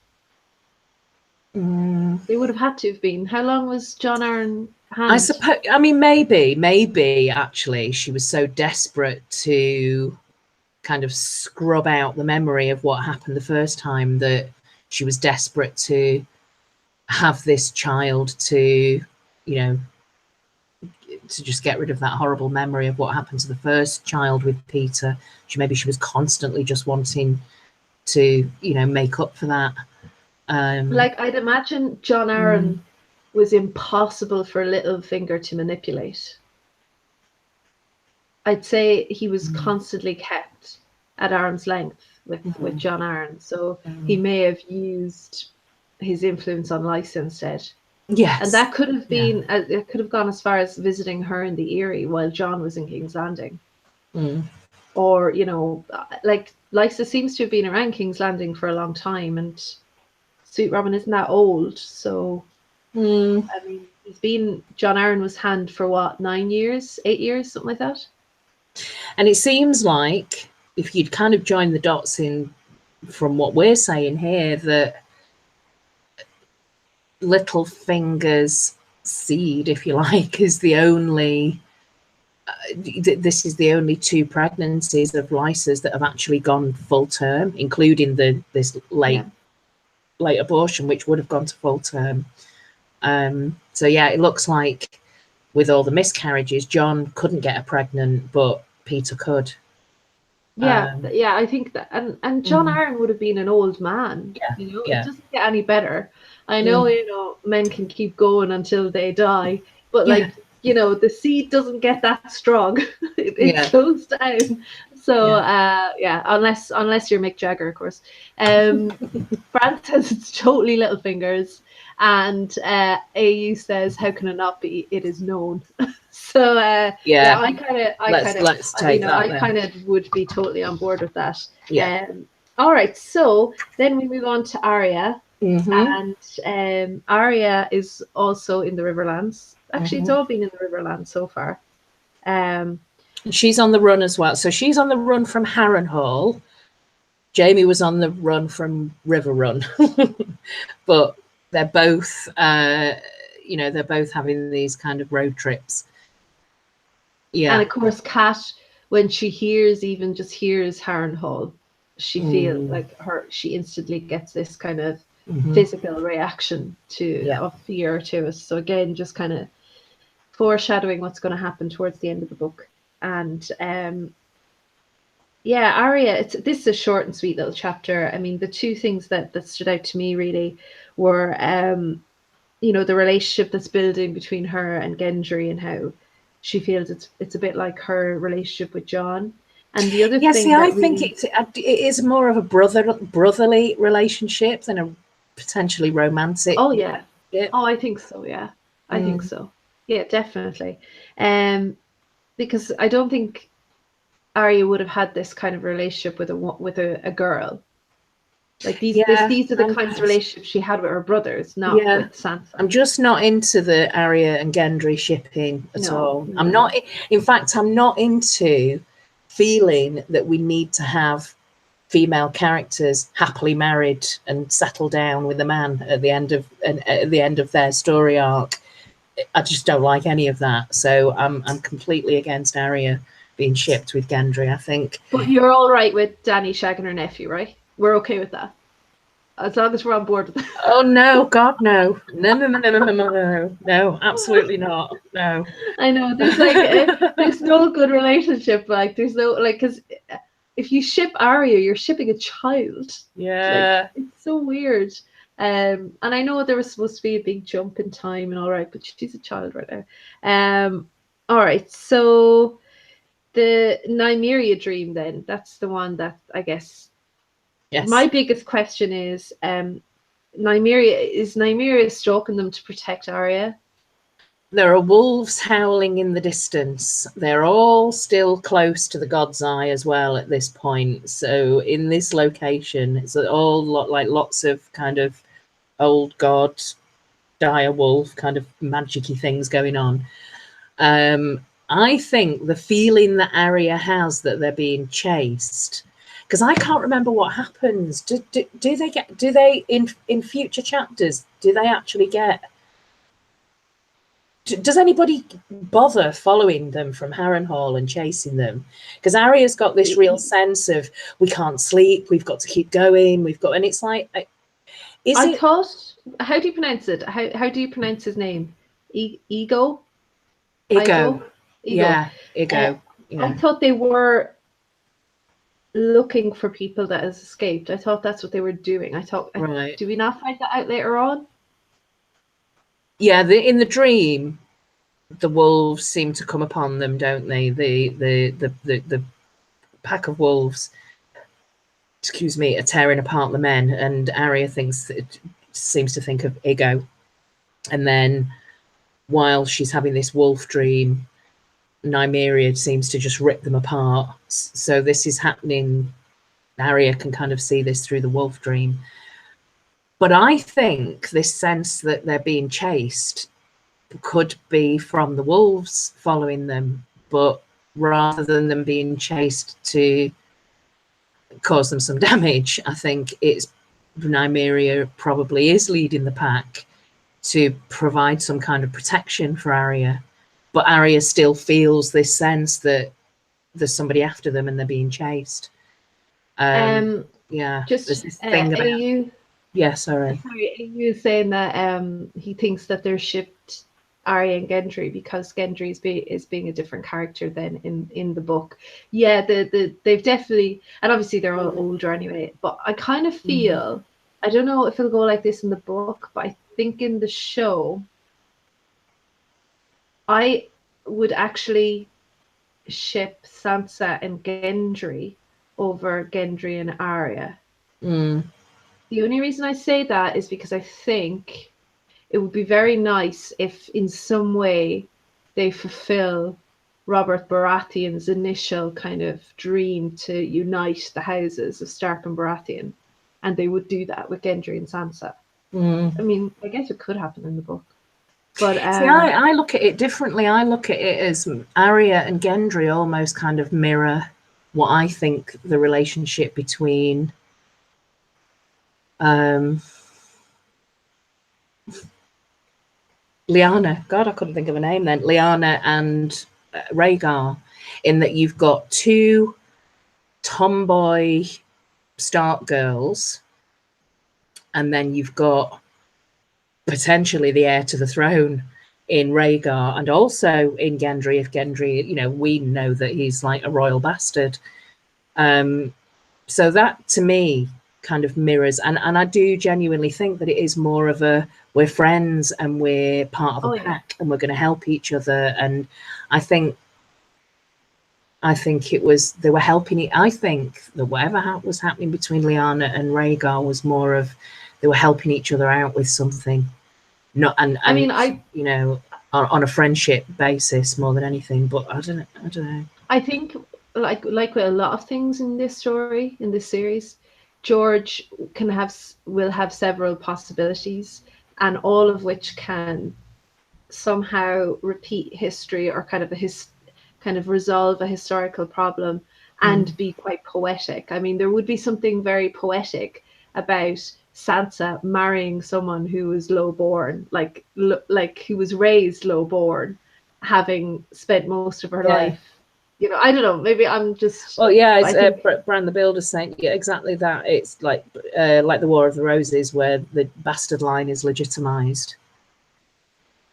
They would have had to have been. How long was Jon Arryn? I suppose. I mean, maybe actually, she was so desperate to kind of scrub out the memory of what happened the first time that she was desperate to have this child to just get rid of that horrible memory of what happened to the first child with Peter. Maybe she was constantly just wanting to make up for that. Like, I'd imagine Jon Arryn was impossible for Littlefinger to manipulate. I'd say he was constantly kept at arm's length with Jon Arryn, so he may have used his influence on Lysa instead. Yes, and that could have been it could have gone as far as visiting her in the Eyrie while Jon was in King's Landing. Or like Lysa seems to have been around King's Landing for a long time, and Sweet Robin isn't that old, so Mm. I mean, John Arryn was Hand for what, 9 years, 8 years, something like that. And it seems like, if you'd kind of join the dots in from what we're saying here, that Littlefinger's seed, if you like, is the only this is the only 2 pregnancies of Lysa's that have actually gone full term, including this late abortion, which would have gone to full term. So yeah, it looks like with all the miscarriages, John couldn't get her pregnant, but Peter could. Yeah, I think that, and John Arryn would have been an old man. Yeah, it doesn't get any better. I know, men can keep going until they die, but the seed doesn't get that strong. it slows down. So unless you're Mick Jagger, of course. Bran says it's totally Littlefingers, and AU says, "How can it not be? It is known." So I kind of would be totally on board with that. All right, so then we move on to Arya, and Arya is also in the Riverlands. Actually, it's all been in the Riverlands so far. She's on the run as well. So she's on the run from Harrenhal. Jaime was on the run from River Run, but they're both, they're both having these kind of road trips. Yeah, and of course, Kat, when she hears Harrenhal, she feels like she instantly gets this kind of physical reaction of fear to us. So again, just kind of foreshadowing what's going to happen towards the end of the book. And Arya, this is a short and sweet little chapter. I mean, the 2 things that stood out to me really were, the relationship that's building between her and Gendry, and how she feels it's a bit like her relationship with John. And the other thing, I think it is more of a brotherly relationship than a potentially romantic. Oh yeah. Oh, I think so. Yeah, I think so. Yeah, definitely. Because I don't think Arya would have had this kind of relationship with a girl. Like these are the kinds of relationships she had with her brothers, not with Sansa. I'm just not into the Arya and Gendry shipping at all. I'm not. In fact, I'm not into feeling that we need to have female characters happily married and settle down with a man at the end of their story arc. I just don't like any of that. So I'm completely against Arya being shipped with Gendry, I think. But you're all right with Dany shagging her nephew, right? We're okay with that, as long as we're on board with that. Oh no, God, no, no, absolutely not. No, I know there's no good relationship. Like there's no because if you ship Arya, you're shipping a child. Yeah, it's so weird. And I know there was supposed to be a big jump in time and all right, but she's a child right now. All right, so the Nymeria dream, then that's the one that I guess. Yes. My biggest question is, Nymeria stalking them to protect Arya? There are wolves howling in the distance. They're all still close to the God's Eye as well at this point. So in this location, it's all lots of kind of old god, dire wolf kind of magic-y things going on. I think the feeling that Arya has that they're being chased, because I can't remember what happens. Do they in future chapters, do they actually get, does anybody bother following them from Harrenhal and chasing them? Because Arya's got this real sense of, we can't sleep, we've got to keep going, and it's like, how do you pronounce it? How do you pronounce his name? Ego? Yeah, Ego. I thought they were looking for people that has escaped. I thought that's what they were doing. Right. Do we not find that out later on? Yeah, in the dream, the wolves seem to come upon them, don't they? The pack of wolves, are tearing apart the men, and Arya seems to think of Ego. And then while she's having this wolf dream, Nymeria seems to just rip them apart. So this is happening. Arya can kind of see this through the wolf dream. But I think this sense that they're being chased could be from the wolves following them, but rather than them being chased to cause them some damage, I think it's Nymeria probably is leading the pack to provide some kind of protection for Arya. But Arya still feels this sense that there's somebody after them and they're being chased. Yeah, just there's this thing about... Sorry, are you saying that he thinks that they're shipped Arya and Gendry because Gendry is being a different character than in the book? Yeah, they've definitely, and obviously they're all older anyway, but I kind of feel, I don't know if it'll go like this in the book, but I think in the show I would actually ship Sansa and Gendry over Gendry and Arya. The only reason I say that is because I think it would be very nice if in some way they fulfill Robert Baratheon's initial kind of dream to unite the houses of Stark and Baratheon, and they would do that with Gendry and Sansa. I mean, I guess it could happen in the book. But see, I look at it differently. I look at it as Arya and Gendry almost kind of mirror what I think the relationship between Lyanna, God, I couldn't think of a name then, Lyanna and Rhaegar, in that you've got two tomboy Stark girls, and then you've got potentially the heir to the throne in Rhaegar, and also in Gendry, if Gendry, you know, we know that he's like a royal bastard. So that to me kind of mirrors, and I do genuinely think that it is more of a, we're friends and we're part of a pack and we're going to help each other. And I think it was, they were helping it. I think that whatever was happening between Lyanna and Rhaegar was more of, they were helping each other out with something. Not, and I mean, you know, on a friendship basis more than anything. But I don't know. I think like with a lot of things in this story, in this series, George will have several possibilities, and all of which can somehow repeat history or kind of resolve a historical problem and be quite poetic. I mean, there would be something very poetic about Sansa marrying someone who was low-born, like who was raised low-born, having spent most of her life. You know, I don't know. Maybe I'm just. Well, yeah, it's Bran the Builder saying exactly that. It's like the War of the Roses, where the bastard line is legitimized.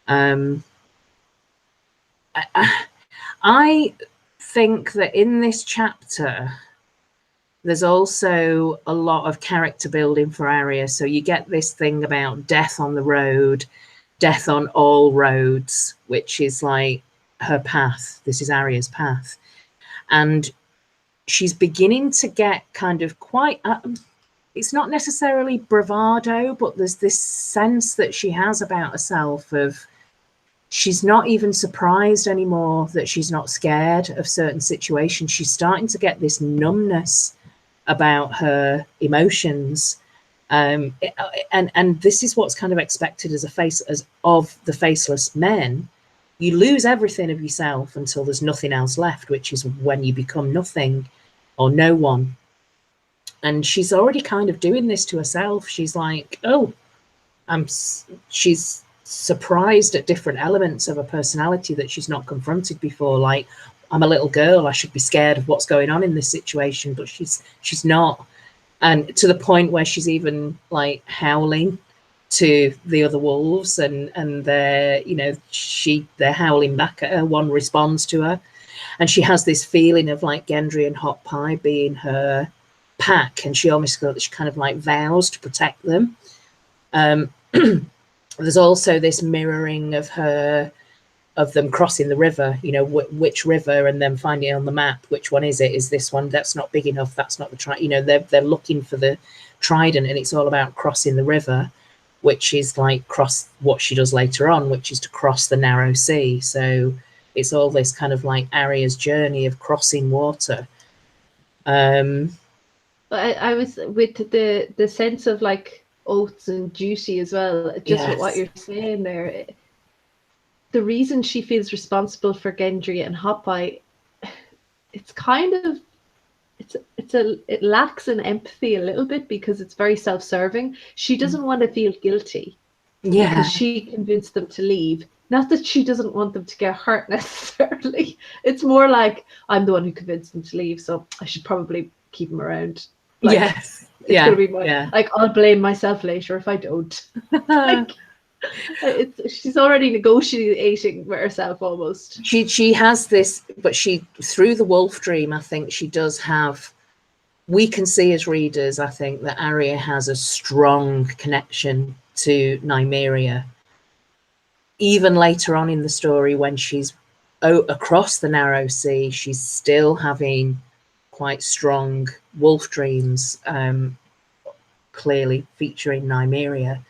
I think that in this chapter, there's also a lot of character building for Arya. So you get this thing about death on the road, death on all roads, which is like her path. This is Arya's path. And she's beginning to get kind of quite, it's not necessarily bravado, but there's this sense that she has about herself of, she's not even surprised anymore that she's not scared of certain situations. She's starting to get this numbness about her emotions. And this is what's kind of expected as of the faceless men. You lose everything of yourself until there's nothing else left, which is when you become nothing or no one. And she's already kind of doing this to herself. She's like, oh, she's surprised at different elements of her personality that she's not confronted before. Like, I'm a little girl, I should be scared of what's going on in this situation, but she's not. And to the point where she's even like howling to the other wolves, and they're, you know, they're howling back at her. One responds to her, and she has this feeling of like Gendry and Hot Pie being her pack, and she kind of like vows to protect them. There's also this mirroring of them crossing the river, you know, which river, and then finding on the map which one is it. Is this one? That's not big enough. That's not the trident. You know, they're looking for the trident, and it's all about crossing the river, which is like what she does later on, which is to cross the narrow sea. So it's all this kind of like Arya's journey of crossing water. I was with the sense of like oaths and duty as well. Just with what you're saying there, the reason she feels responsible for Gendry and Hot Pie, it's kind of it lacks in empathy a little bit because it's very self-serving. She doesn't want to feel guilty because she convinced them to leave. Not that she doesn't want them to get hurt necessarily. It's more like, I'm the one who convinced them to leave, so I should probably keep them around. Like, yes. It's gonna be like, I'll blame myself later if I don't. Like, she's already negotiating with herself almost. She has this, but she, through the wolf dream, I think she does have, we can see as readers, I think, that Arya has a strong connection to Nymeria. Even later on in the story, when she's across the Narrow Sea, she's still having quite strong wolf dreams, clearly featuring Nymeria.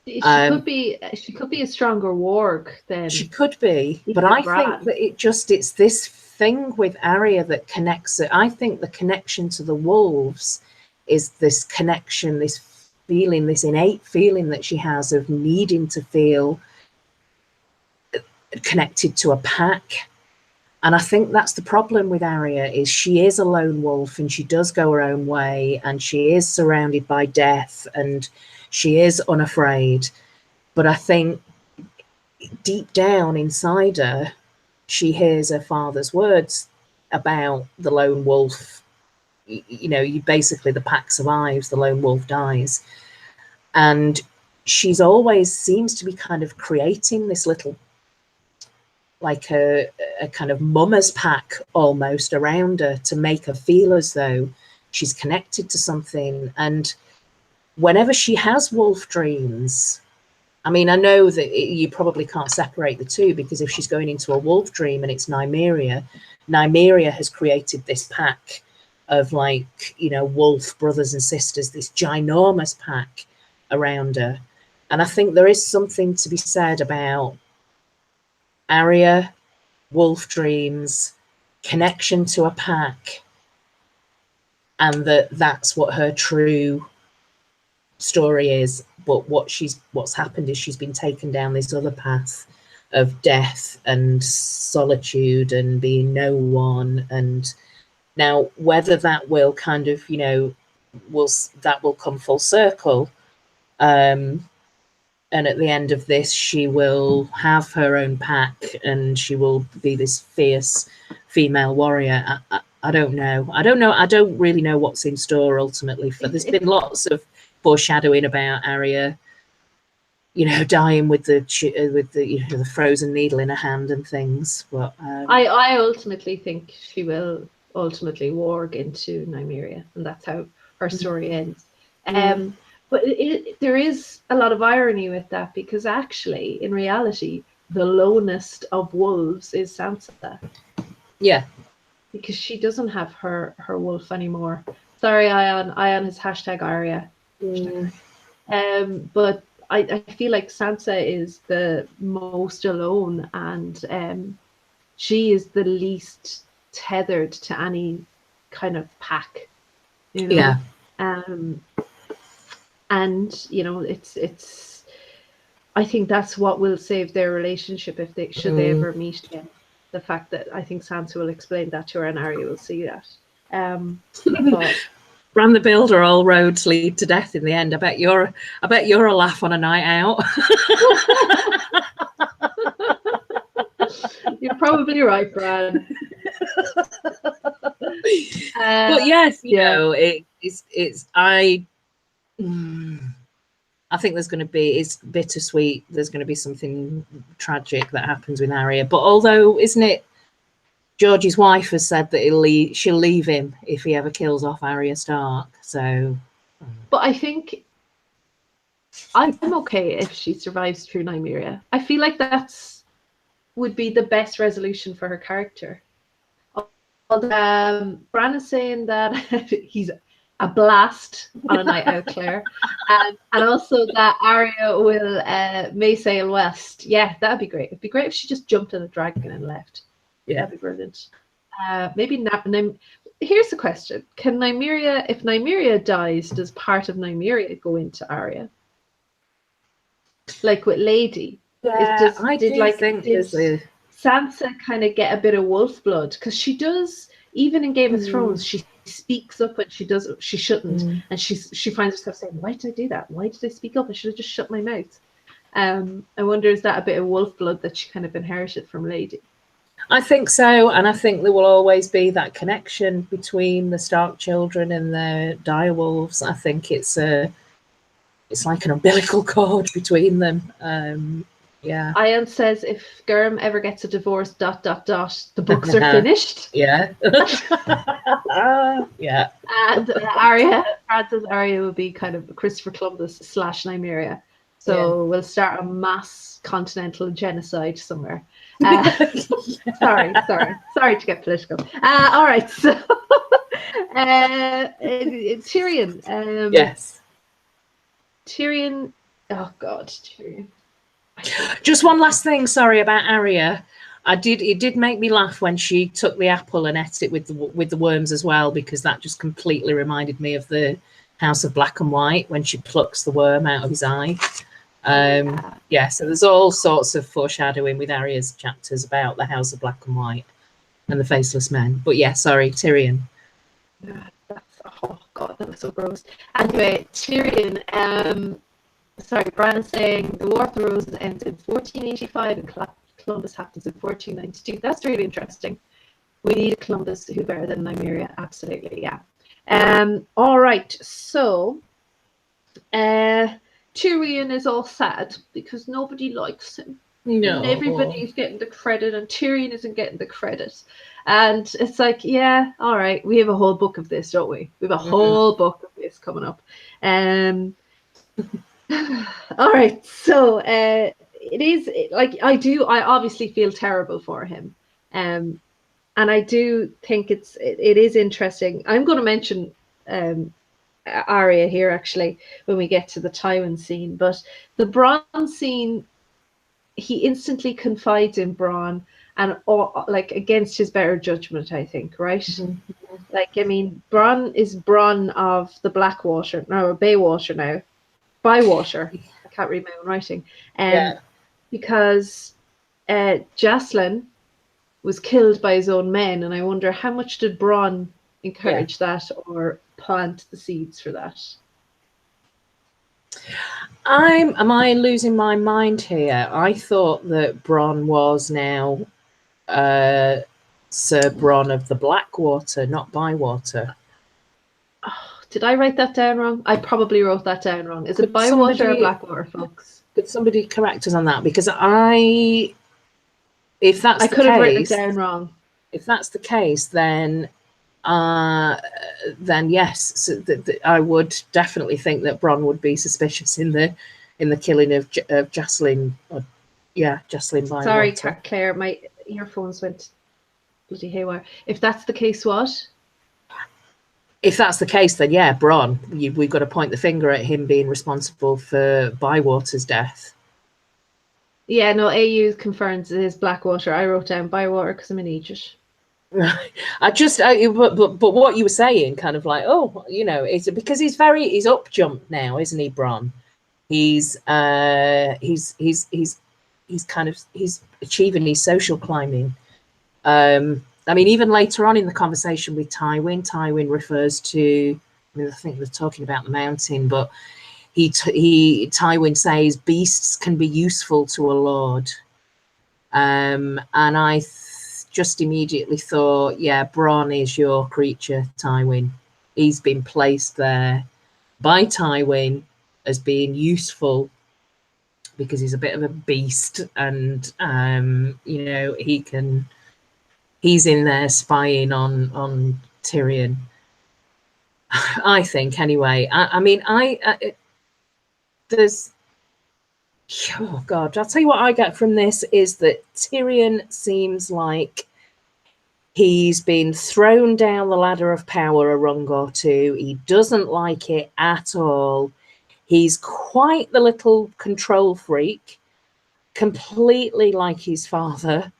She could be a stronger warg than she could be, but I think that it's this thing with Arya that connects it. I think the connection to the wolves is this connection, this feeling, this innate feeling that she has of needing to feel connected to a pack. And I think that's the problem with Arya, is she is a lone wolf and she does go her own way and she is surrounded by death and she is unafraid. But I think deep down inside her, she hears her father's words about the lone wolf. You know, basically the pack survives, the lone wolf dies. And she's always seems to be kind of creating this little, like a kind of mama's pack almost around her to make her feel as though she's connected to something. And whenever she has wolf dreams, I mean, I know that you probably can't separate the two, because if she's going into a wolf dream and it's Nymeria has created this pack of, like, you know, wolf brothers and sisters, this ginormous pack around her. And I think there is something to be said about Arya, wolf dreams, connection to a pack, and that's what her true story is. But what's happened is she's been taken down this other path of death and solitude and being no one. And now whether that will kind of, you know, will come full circle, and at the end of this she will have her own pack and she will be this fierce female warrior. I don't know. I don't really know what's in store ultimately. There's been lots of foreshadowing about Arya, you know, dying with the you know, the frozen needle in her hand and things. But I ultimately think she will ultimately warg into Nymeria, and that's how her story ends. But there is a lot of irony with that, because actually, in reality, the lonest of wolves is Sansa. Yeah. Because she doesn't have her wolf anymore. Sorry, Ion is #Arya. But I feel like Sansa is the most alone, and she is the least tethered to any kind of pack. You know? Yeah. And you know, it's I think that's what will save their relationship if they should they ever meet again. The fact that I think Sansa will explain that to her and Arya will see that. But Bran the Builder, all roads lead to death in the end. I bet you're a laugh on a night out. You're probably right, Bran. But yes, you know, I think there's going to be, it's bittersweet. There's going to be something tragic that happens with Arya. But although, isn't it, George's wife has said that she'll leave him if he ever kills off Arya Stark. So, but I think I'm okay if she survives through Nymeria. I feel like would be the best resolution for her character. Bran is saying that he's a blast on a night out, Clare, and also that Arya will may sail west. Yeah, that'd be great. It'd be great if she just jumped on a dragon and left. Yeah, that'd be brilliant. Maybe here's the question: if Nymeria dies, does part of Nymeria go into Arya? Like with Lady, Yeah, I do think did there's a Sansa kind of get a bit of wolf blood? Because she does, even in Game of Thrones, she speaks up when she does she shouldn't, and she finds herself saying, "Why did I do that? Why did I speak up? I should have just shut my mouth." I wonder, is that a bit of wolf blood that she kind of inherited from Lady? I think so, and I think there will always be that connection between the Stark children and the direwolves. I think it's like an umbilical cord between them. Yeah. Ian says if Gurm ever gets a divorce, ... the books are finished. Yeah. Yeah. And Francis Arya will be kind of Christopher Columbus / Nymeria. So we'll start a mass continental genocide somewhere. Sorry to get political. All right, so Tyrion. Yes. Tyrion. Oh God, Tyrion. Just one last thing, sorry, about Arya. It did make me laugh when she took the apple and ate it with the worms as well, because that just completely reminded me of the House of Black and White when she plucks the worm out of his eye. Yeah, so there's all sorts of foreshadowing with Arya's chapters about the House of Black and White and the Faceless Men. But yeah, sorry, Tyrion. Oh God, that was so gross. Anyway, Tyrion. Sorry, Bran is saying the War of the Roses ends in 1485 and Columbus happens in 1492. That's really interesting. We need a Columbus who better than Nymeria. Absolutely, yeah. All right, so Tyrion is all sad because nobody likes him. No. And everybody's getting the credit and Tyrion isn't getting the credit. And it's like, yeah, all right, we have a whole book of this, don't we? We have a whole book of this coming up. All right, so it is like I obviously feel terrible for him, and I do think it is interesting. I'm going to mention Arya here actually when we get to the Tywin scene, but the Bran scene, he instantly confides in Bran and like against his better judgment, I think, right? Like, I mean, Bran is Bran of the Blackwater, no, Baywater now. Bywater. I can't read my own writing. Because Jacelyn was killed by his own men, and I wonder how much did Bran encourage that or plant the seeds for that? Am I losing my mind here? I thought that Bran was now Sir Bran of the Blackwater, not Bywater. Oh, did I write that down wrong? I probably wrote that down wrong. Is it Bywater or Blackwater, folks? Could somebody correct us on that? Because if that's I the could case, have written it down wrong. If that's the case, then yes, so I would definitely think that Bran would be suspicious in the killing of Jacelyn. Jacelyn Bywater. Sorry, Claire, my earphones went bloody haywire. If that's the case, what? If that's the case, then yeah, Bran. We've got to point the finger at him being responsible for Bywater's death. Yeah, no, AU confirms it is Blackwater. I wrote down Bywater because I'm an idiot. But what you were saying, kind of like, oh, you know, it's because he's up jumped now, isn't he, Bran? He's achieving his social climbing. I mean, even later on in the conversation with Tywin refers to, I mean, I think they're talking about the mountain, but Tywin says beasts can be useful to a lord. And I just immediately thought, yeah, Bran is your creature, Tywin. He's been placed there by Tywin as being useful because he's a bit of a beast, and you know, he's in there spying on Tyrion. I think anyway. I mean, there's, oh God, I'll tell you what I get from this is that Tyrion seems like he's been thrown down the ladder of power a rung or two. He doesn't like it at all. He's quite the little control freak, completely like his father.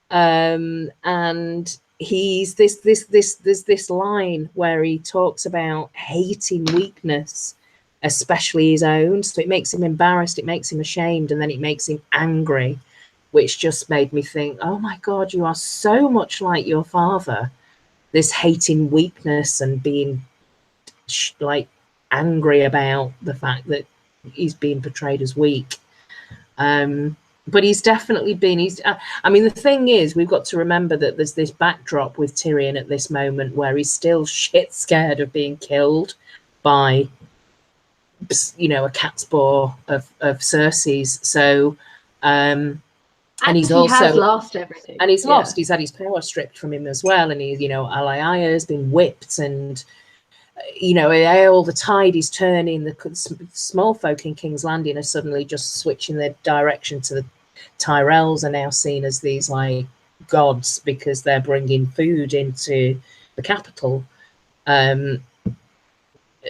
And he's this line where he talks about hating weakness, especially his own. So it makes him embarrassed, it makes him ashamed, and then it makes him angry, which just made me think, oh my God, you are so much like your father. This hating weakness and being like angry about the fact that he's being portrayed as weak. But he's definitely been, I mean, the thing is, we've got to remember that there's this backdrop with Tyrion at this moment where he's still shit scared of being killed by, you know, a cat's paw of Cersei's. So, and he's he also has lost everything, and he's lost. He's had his power stripped from him as well, and he's, you know, Arya has been whipped, and you know, all the tide is turning. The small folk in King's Landing are suddenly just switching their direction to the Tyrells, are now seen as these like gods because they're bringing food into the capital.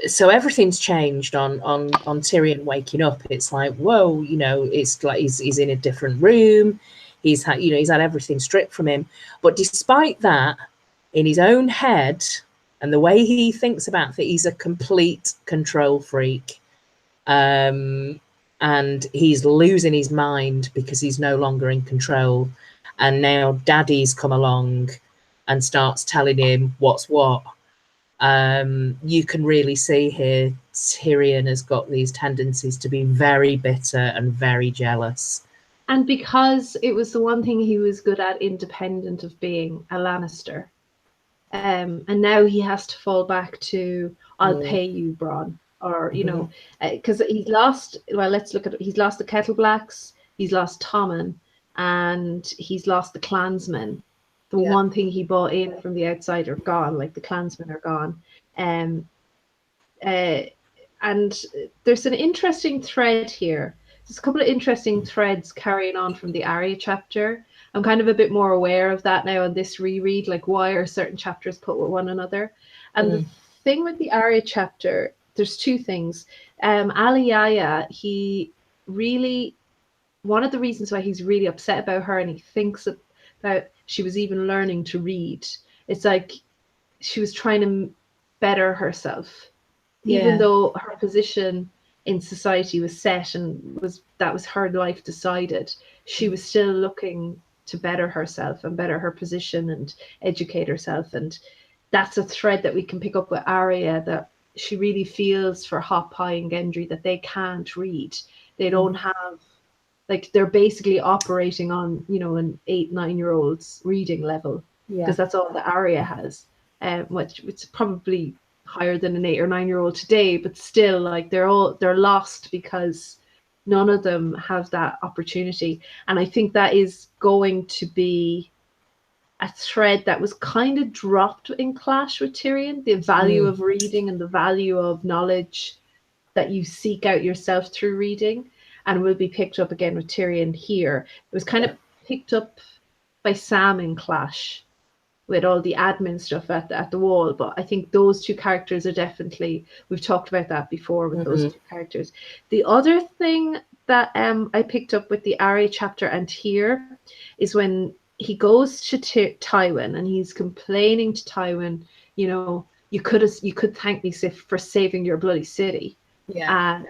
So everything's changed on Tyrion waking up. It's like, whoa, you know, it's like he's in a different room. He's had everything stripped from him. But despite that, in his own head and the way he thinks about it, he's a complete control freak. And he's losing his mind because he's no longer in control. And now Daddy's come along and starts telling him what's what. You can really see here Tyrion has got these tendencies to be very bitter and very jealous. And because it was the one thing he was good at, independent of being a Lannister. And now he has to fall back to, I'll pay you, Bran. Or, you know, because he's lost, well, let's look at it. He's lost the Kettleblacks, he's lost Tommen, and he's lost the Clansmen. The one thing he bought in from the outside are gone, like the Clansmen are gone. And there's an interesting thread here. There's a couple of interesting threads carrying on from the Arya chapter. I'm kind of a bit more aware of that now on this reread, like why are certain chapters put with one another. And the thing with the Arya chapter, there's two things. Aliaya, he really, one of the reasons why he's really upset about her and he thinks about she was even learning to read, it's like she was trying to better herself, even though her position in society was set and that was her life decided. She was still looking to better herself and better her position and educate herself. And that's a thread that we can pick up with Arya, that she really feels for Hot Pie and Gendry that they can't read. They don't have, like, they're basically operating on, you know, an 8-9-year-old's reading level, because that's all that Arya has, which it's probably higher than an 8 or 9-year-old today, but still, like, they're lost because none of them have that opportunity. And I think that is going to be a thread that was kind of dropped in Clash with Tyrion, the value of reading and the value of knowledge that you seek out yourself through reading, and will be picked up again with Tyrion here. It was kind of picked up by Sam in Clash with all the admin stuff at the wall, but I think those two characters are definitely, we've talked about that before with those two characters. The other thing that I picked up with the Arya chapter and here is when he goes to Tywin and he's complaining to Tywin, you know, you could thank me for saving your bloody city. And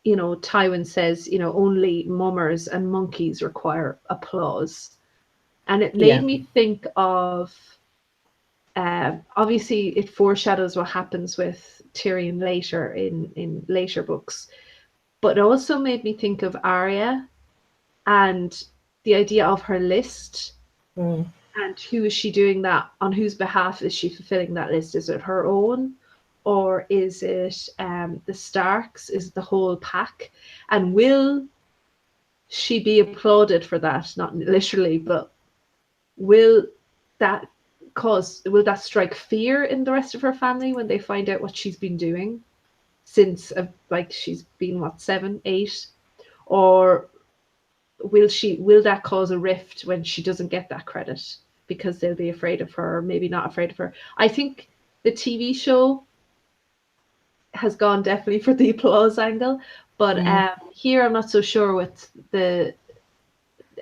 you know, Tywin says, you know, only mummers and monkeys require applause. And it made me think of, obviously it foreshadows what happens with Tyrion later in later books, but it also made me think of Arya and the idea of her list. And who is she doing that? On whose behalf is she fulfilling that list? Is it her own? Or is it the Starks? Is it the whole pack? And will she be applauded for that? Not literally, but will that strike fear in the rest of her family when they find out what she's been doing since like she's been 7, 8? Or will that cause a rift when she doesn't get that credit because they'll be afraid of her, or maybe not afraid of her? I think the TV show has gone definitely for the applause angle, but here I'm not so sure with the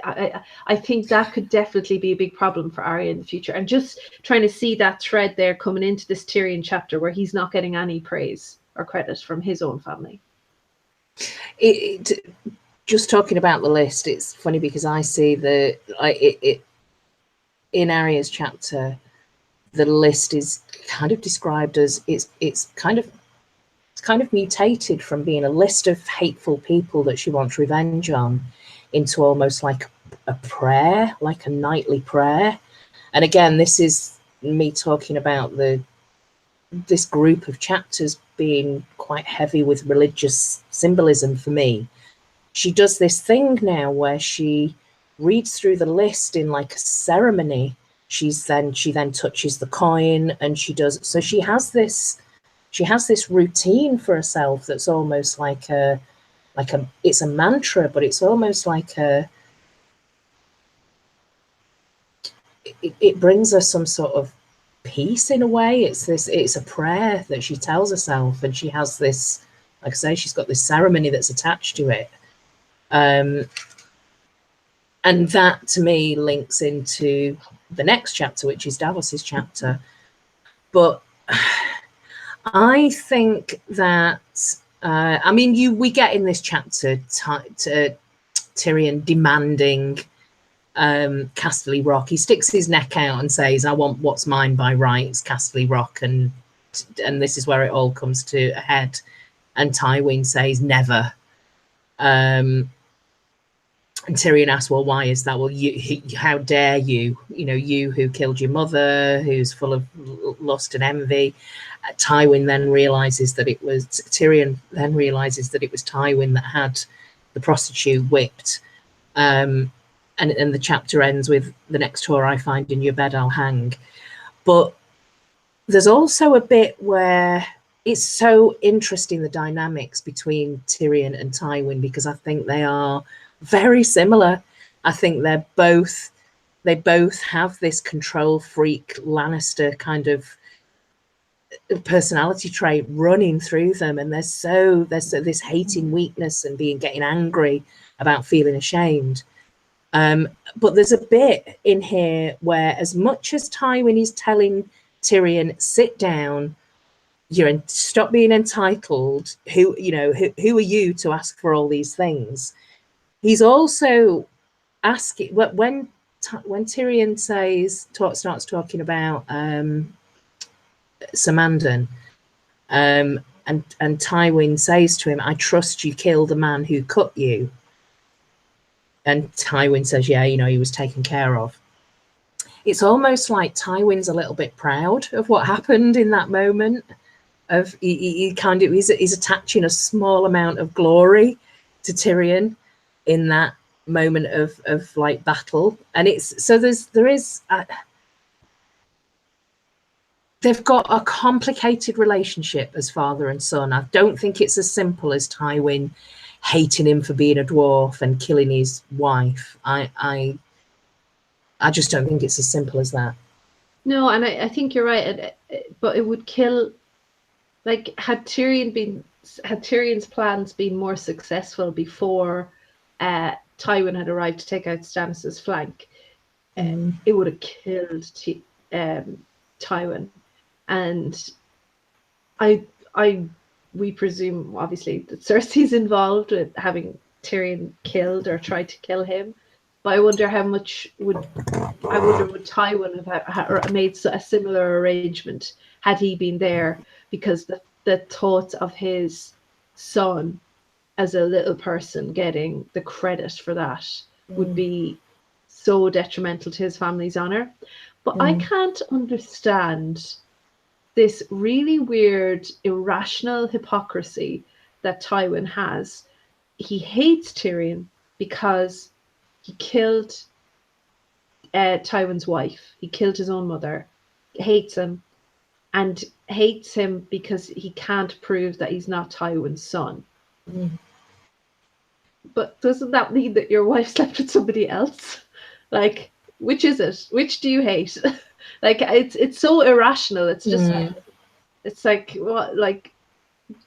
I think that could definitely be a big problem for Arya in the future. And just trying to see that thread there coming into this Tyrion chapter where he's not getting any praise or credit from his own family. Just talking about the list, it's funny because I see in Arya's chapter, the list is kind of described as it's kind of mutated from being a list of hateful people that she wants revenge on into almost like a prayer, like a nightly prayer. And again, this is me talking about this group of chapters being quite heavy with religious symbolism for me. She does this thing now where she reads through the list in like a ceremony. She then touches the coin, and she has this routine for herself that's almost like it's a mantra, but it's almost like it brings her some sort of peace in a way. It's a prayer that she tells herself, and she has this, like I say, she's got this ceremony that's attached to it. And that to me links into the next chapter, which is Davos's chapter. But I think that we get in this chapter Tyrion demanding Casterly Rock. He sticks his neck out and says, "I want what's mine by rights, Casterly Rock," and this is where it all comes to a head. And Tywin says, "Never." And Tyrion asks, "Well, why is that?" "Well, how dare you? You know, you who killed your mother, who's full of lust and envy." Tyrion then realizes that it was Tywin that had the prostitute whipped. And the chapter ends with, "The next whore I find in your bed, I'll hang." But there's also a bit where it's so interesting, the dynamics between Tyrion and Tywin, because I think they are very similar. I think they both have this control freak Lannister kind of personality trait running through them, and there's this hating weakness and getting angry about feeling ashamed. But there's a bit in here where, as much as Tywin is telling Tyrion, "Sit down, stop being entitled. Who are you to ask for all these things?" He's also asking, when Tyrion starts talking about Samandon, and Tywin says to him, "I trust you killed the man who cut you." And Tywin says, "Yeah, he was taken care of." It's almost like Tywin's a little bit proud of what happened in that moment. He's attaching a small amount of glory to Tyrion in that moment of like battle. And they've got a complicated relationship as father and son. I don't think it's as simple as Tywin hating him for being a dwarf and killing his wife. I just don't think it's as simple as that. No, and I think you're right. But it would kill, like, had Tyrion's plans been more successful before Tywin had arrived to take out Stannis' flank, it would have killed Tywin. And we presume, obviously, that Cersei's involved with having Tyrion killed or tried to kill him. But I wonder how much would Tywin have made a similar arrangement had he been there, because the thought of his son as a little person getting the credit for that would be so detrimental to his family's honor. But I can't understand this really weird, irrational hypocrisy that Tywin has. He hates Tyrion because he killed Tywin's wife. He killed his own mother. Hates him, and hates him because he can't prove that he's not Tywin's son. But doesn't that mean that your wife slept with somebody else? Like, which is it? Which do you hate? Like, it's so irrational. It's just it's like, what, like,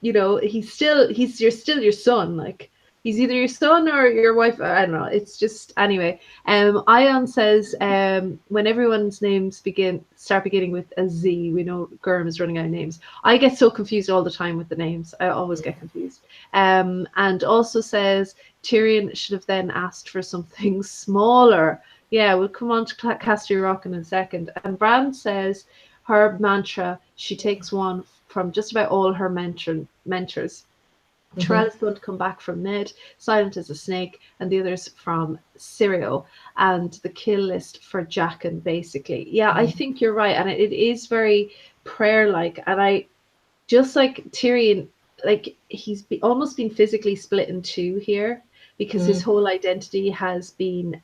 you're still your son. Like, he's either your son or your wife. I don't know. It's just anyway. Ion says when everyone's names start beginning with a Z, we know Gurm is running out of names. I get so confused all the time with the names. I always get confused. And also says Tyrion should have then asked for something smaller. Yeah, we'll come on to Casterly Rock in a second. And Bran says her mantra, she takes one from just about all her mentors. Tyrell is going to come back from Ned, Silent as a Snake, and the others from Syrio, and the kill list for Jaqen, basically. Yeah, I think you're right, and it is very prayer-like, and I just like Tyrion, like he's almost been physically split in two here, because his whole identity has been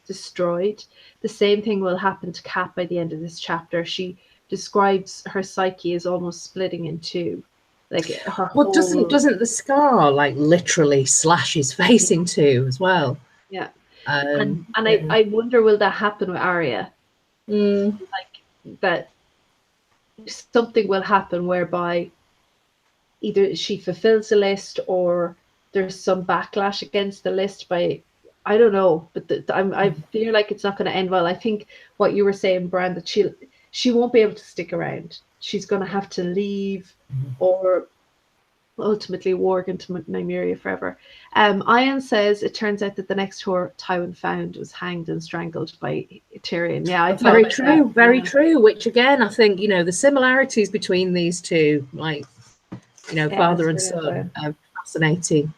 destroyed. The same thing will happen to Kat by the end of this chapter. She describes her psyche as almost splitting in two. Like her well, doesn't the scar like literally slash his face in two as well? Yeah. And I wonder, will that happen with Arya? Like that something will happen whereby either she fulfills the list or there's some backlash against the list by, I don't know, but I feel like it's not going to end well. I think what you were saying, Bran, that she won't be able to stick around. She's going to have to leave or ultimately warg into Nymeria forever. Ian says it turns out that the next whore Tywin found was hanged and strangled by Tyrion. Yeah, very true, true. Which again, I think the similarities between these two, like father and son, are fascinating.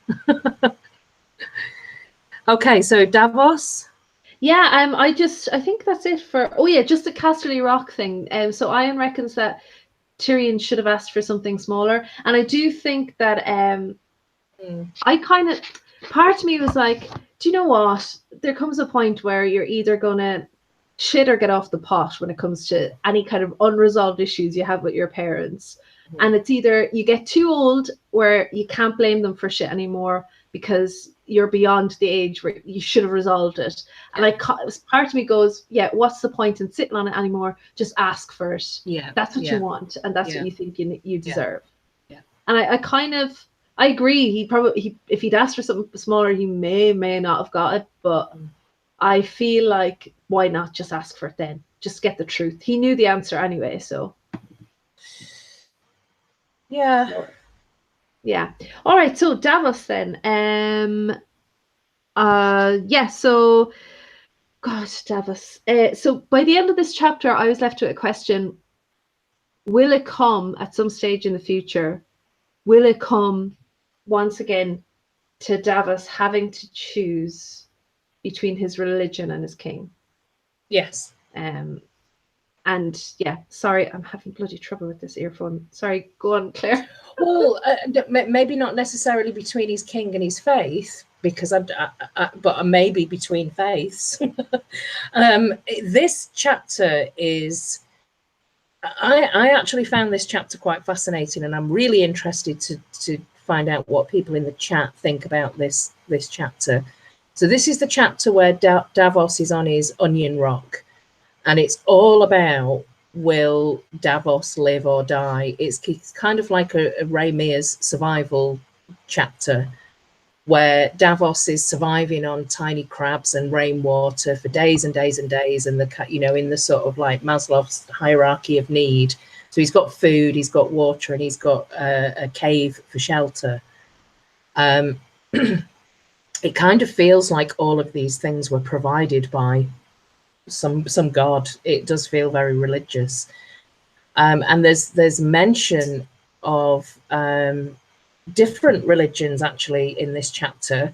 Okay, so Davos. Yeah, I think that's it for. Oh yeah, just the Casterly Rock thing. So Ian reckons that Tyrion should have asked for something smaller, and I do think that I kind of, part of me was like, do you know what? There comes a point where you're either gonna shit or get off the pot when it comes to any kind of unresolved issues you have with your parents, and it's either you get too old where you can't blame them for shit anymore because you're beyond the age where you should have resolved it. And part of me goes, yeah, what's the point in sitting on it anymore? Just ask for it. Yeah, that's what you want, and that's what you think you deserve. Yeah. And I agree. He probably if he'd asked for something smaller, he may not have got it. But I feel like, why not just ask for it then? Just get the truth. He knew the answer anyway, so. Yeah. Yeah. All right. So Davos then. Yeah. So, gosh, Davos. So by the end of this chapter, I was left with a question: will it come at some stage in the future? Will it come once again to Davos having to choose between his religion and his king? Yes. And yeah, sorry, I'm having bloody trouble with this earphone. Sorry, go on, Claire. Well, maybe not necessarily between his king and his faith, because but maybe between faiths. This chapter is. I actually found this chapter quite fascinating, and I'm really interested to find out what people in the chat think about this chapter. So this is the chapter where Davos is on his onion rock. And it's all about, will Davos live or die? It's kind of like a Rhaenyra's survival chapter, where Davos is surviving on tiny crabs and rainwater for days and days and days, and in the sort of like Maslow's hierarchy of need. So he's got food, he's got water, and he's got a cave for shelter. It kind of feels like all of these things were provided by some god. It does feel very religious, and there's mention of different religions actually in this chapter.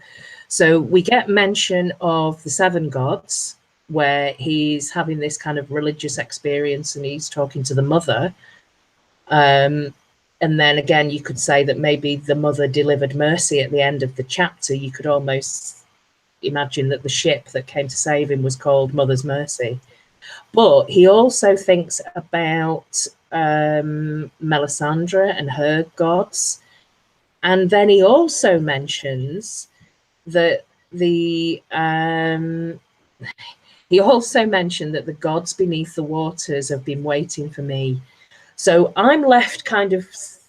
So we get mention of the seven gods, where he's having this kind of religious experience and he's talking to the mother, and then again you could say that maybe the mother delivered mercy at the end of the chapter. You could almost imagine that the ship that came to save him was called Mother's Mercy. But he also thinks about Melisandre and her gods, and then he also mentions that the gods beneath the waters have been waiting for me. So I'm left kind of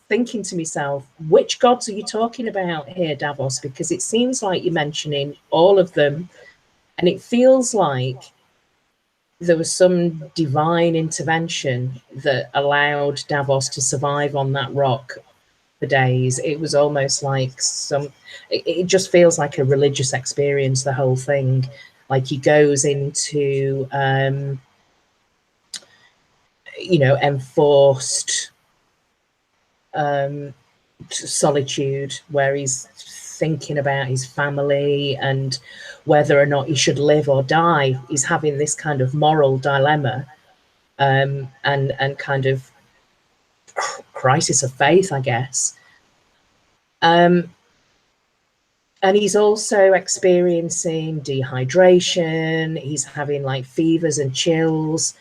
thinking to myself, which gods are you talking about here, Davos? Because it seems like you're mentioning all of them, and it feels like there was some divine intervention that allowed Davos to survive on that rock for days. It was almost like it just feels like a religious experience, the whole thing. Like he goes into, enforced solitude, where he's thinking about his family and whether or not he should live or die. He's having this kind of moral dilemma, and kind of crisis of faith, I guess. And he's also experiencing dehydration. He's having like fevers and chills.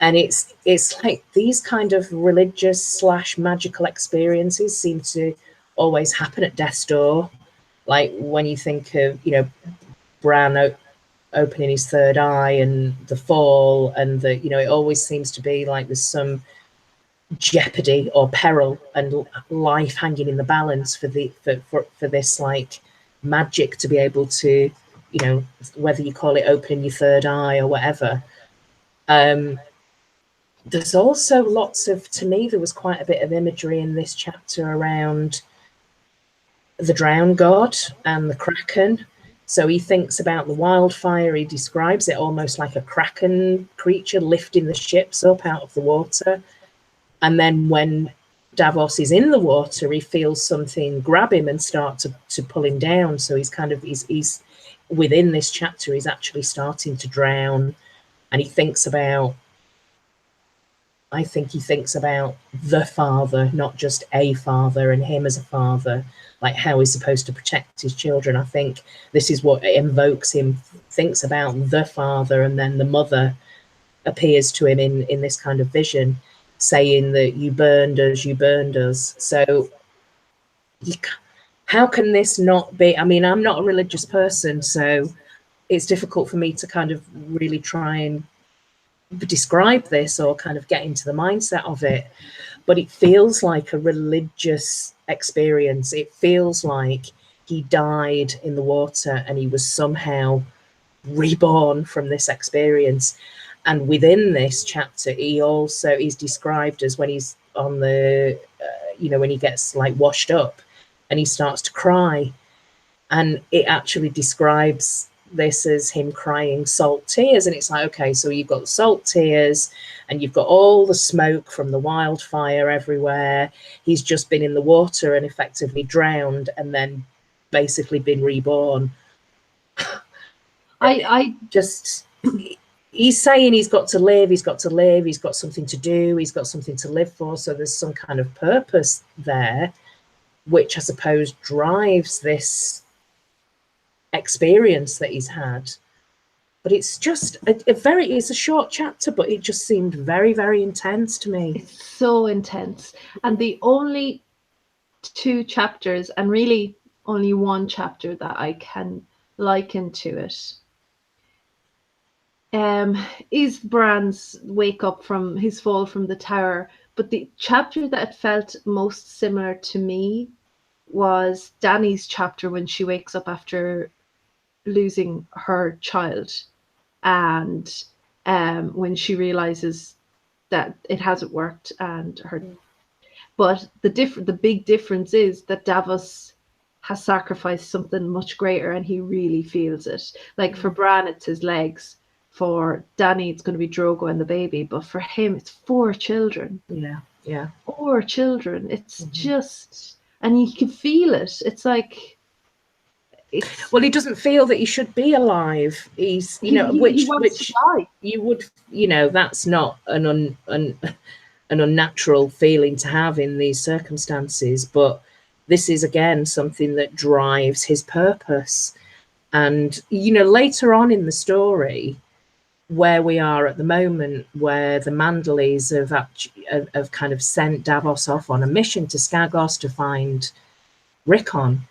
And it's like these kind of religious / magical experiences seem to always happen at death's door. Like when you think of, Bran opening his third eye and the fall, and it always seems to be like there's some jeopardy or peril and life hanging in the balance for this like magic to be able to, whether you call it opening your third eye or whatever. There's also to me, there was quite a bit of imagery in this chapter around the drowned god and the kraken. So he thinks about the wildfire. He describes it almost like a kraken creature lifting the ships up out of the water. And then when Davos is in the water, he feels something grab him and start to pull him down. So he's within this chapter, he's actually starting to drown. And I think he thinks about the father, not just a father, and him as a father, like how he's supposed to protect his children. I think this is what invokes him, thinks about the father, and then the mother appears to him in this kind of vision, saying that you burned us. So how can this not be? I mean, I'm not a religious person, so it's difficult for me to kind of really try and describe this or kind of get into the mindset of it, but it feels like a religious experience. It feels like he died in the water and he was somehow reborn from this experience. And within this chapter, he's described as when he's on the when he gets like washed up and he starts to cry, and it actually describes this as him crying salt tears. And it's like, okay, so you've got salt tears and you've got all the smoke from the wildfire everywhere. He's just been in the water and effectively drowned and then basically been reborn. He's saying he's got to live, he's got something to do, he's got something to live for. So there's some kind of purpose there, which I suppose drives this experience that he's had. But it's just it's a short chapter, but it just seemed very, very intense to me. It's so intense. And the only 2 chapters, and really only 1 chapter that I can liken to it, is Bran's wake up from his fall from the tower. But the chapter that felt most similar to me was Dany's chapter when she wakes up after losing her child, and when she realizes that it hasn't worked, and but the big difference is that Davos has sacrificed something much greater, and he really feels it. Like for Bran, it's his legs. For Dany, it's going to be Drogo and the baby. But for him, it's 4 children. Yeah. 4 children. It's just, and you can feel it. It's like, well, he doesn't feel that he should be alive. He's, he wants to die. You would, that's not an unnatural feeling to have in these circumstances. But this is again something that drives his purpose. And later on in the story, where we are at the moment, where the Mandaleys have kind of sent Davos off on a mission to Skagos to find Rickon.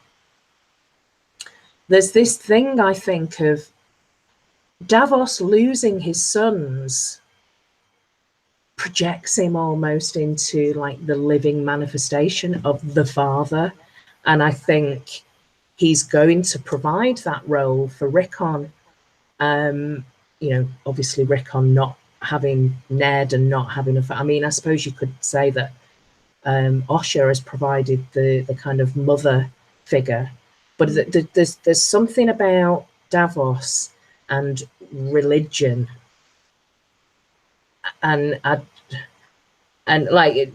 There's this thing, I think, of Davos losing his sons projects him almost into like the living manifestation of the father. And I think he's going to provide that role for Rickon. You know, obviously Rickon not having Ned and not having I mean, I suppose you could say that Osha has provided the kind of mother figure, but there's something about Davos and religion, and like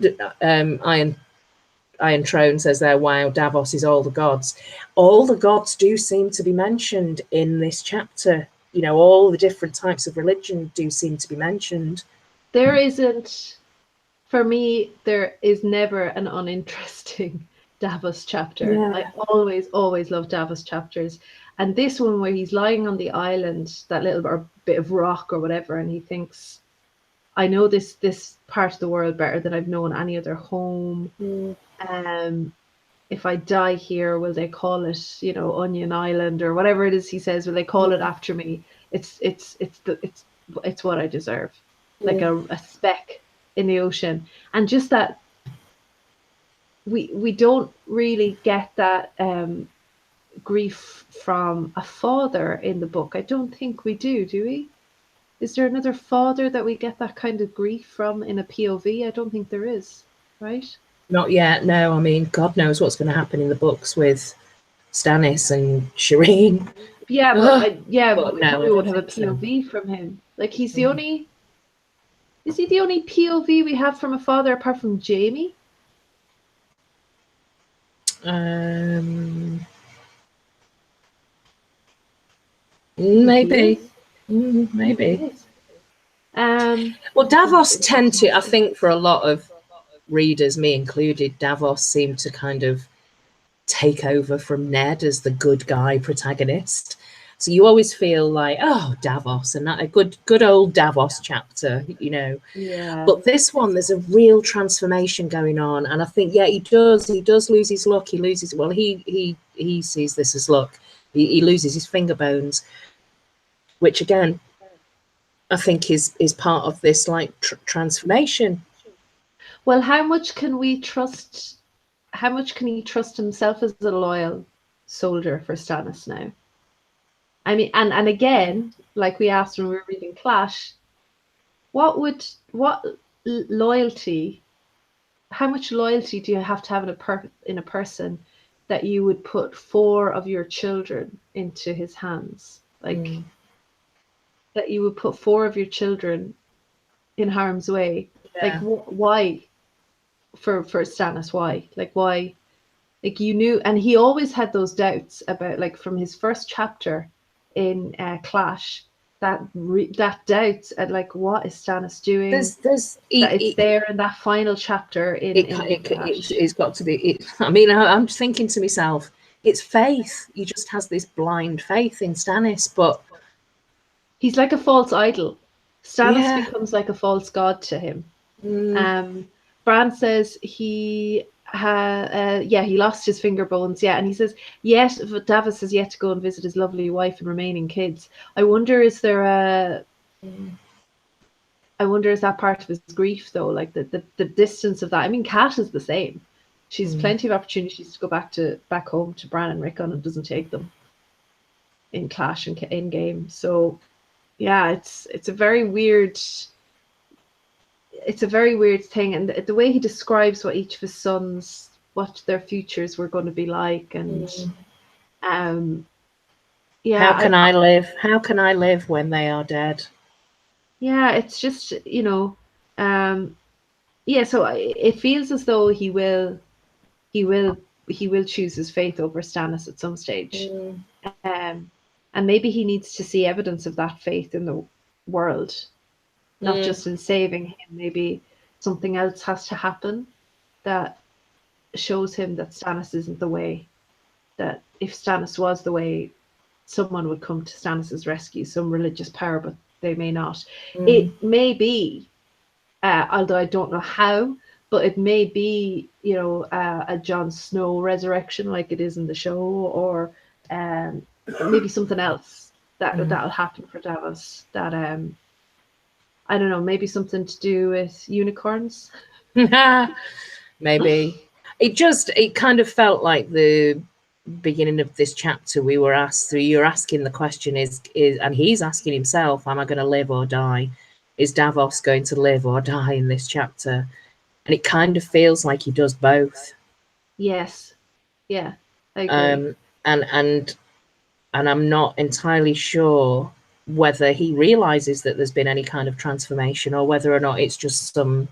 Iron Throne says there, wow, Davos is all the gods. All the gods do seem to be mentioned in this chapter. You know, all the different types of religion do seem to be mentioned. There isn't, for me, there is never an uninteresting Davos chapter. Yeah. I always love Davos chapters. And this one where he's lying on the island, that little bit of rock or whatever, and he thinks, I know this part of the world better than I've known any other home. If I die here, will they call it, you know, Onion Island or whatever it is he says? Will they call it after me? It's what I deserve, like a speck in the ocean. And just that we don't really get that grief from a father in the book. I don't think we do we? Is there another father that we get that kind of grief from in a POV? I don't think there is, right? Not yet, no. I mean, God knows what's going to happen in the books with Stannis and Shireen. Yeah, but But we no, probably I would don't have a think so. POV from him. Like he's the only. Is he the only POV we have from a father apart from Jaime? Maybe. He Maybe. is. Well, Davos tend to, I think for a lot of readers, me included, Davos seemed to kind of take over from Ned as the good guy protagonist. So you always feel like, oh, Davos, and that a good old Davos chapter, you know. Yeah. But this one, there's a real transformation going on, and I think, yeah, he does lose his luck. He loses. Well, he sees this as luck. He loses his finger bones, which again, I think is part of this like transformation. Well, how much can we trust? How much can he trust himself as a loyal soldier for Stannis now? I mean, and again, like we asked when we were reading Clash, what loyalty? How much loyalty do you have to have in a person that you would put 4 of your children into his hands? Like that you would put 4 of your children in harm's way? Yeah. Like why? For Stannis, why? Like why? Like you knew, and he always had those doubts about, like from his first chapter in Clash, that doubts at like what is Stannis doing? It's there in that final chapter it's got to be. I mean, I'm thinking to myself, it's faith. He just has this blind faith in Stannis, but he's like a false idol. Stannis becomes like a false god to him. Bran says he lost his finger bones, and he says Davos has yet to go and visit his lovely wife and remaining kids. I wonder is that part of his grief though, like the distance of that. I mean, Kat is the same. She's plenty of opportunities to go back home to Bran and Rickon and doesn't take them in Clash and in game. So yeah, it's a very weird thing, and the way he describes what each of his sons, what their futures were going to be like, and how can I live? How can I live when they are dead? Yeah, it's just so it feels as though he will choose his faith over Stannis at some stage, and maybe he needs to see evidence of that faith in the world. Not just in saving him. Maybe something else has to happen that shows him that Stannis isn't the way. That if Stannis was the way, someone would come to Stannis's rescue, some religious power, but they may not. It may be, although I don't know how, but it may be, a Jon Snow resurrection like it is in the show, or maybe something else that'll happen for Davos that I don't know, maybe something to do with unicorns. Maybe. It kind of felt like the beginning of this chapter we were asked, so you're asking the question is and he's asking himself, am I going to live or die? Is Davos going to live or die in this chapter? And it kind of feels like he does both. Yes. Yeah, I agree. And I'm not entirely sure whether he realizes that there's been any kind of transformation or whether or not it's just some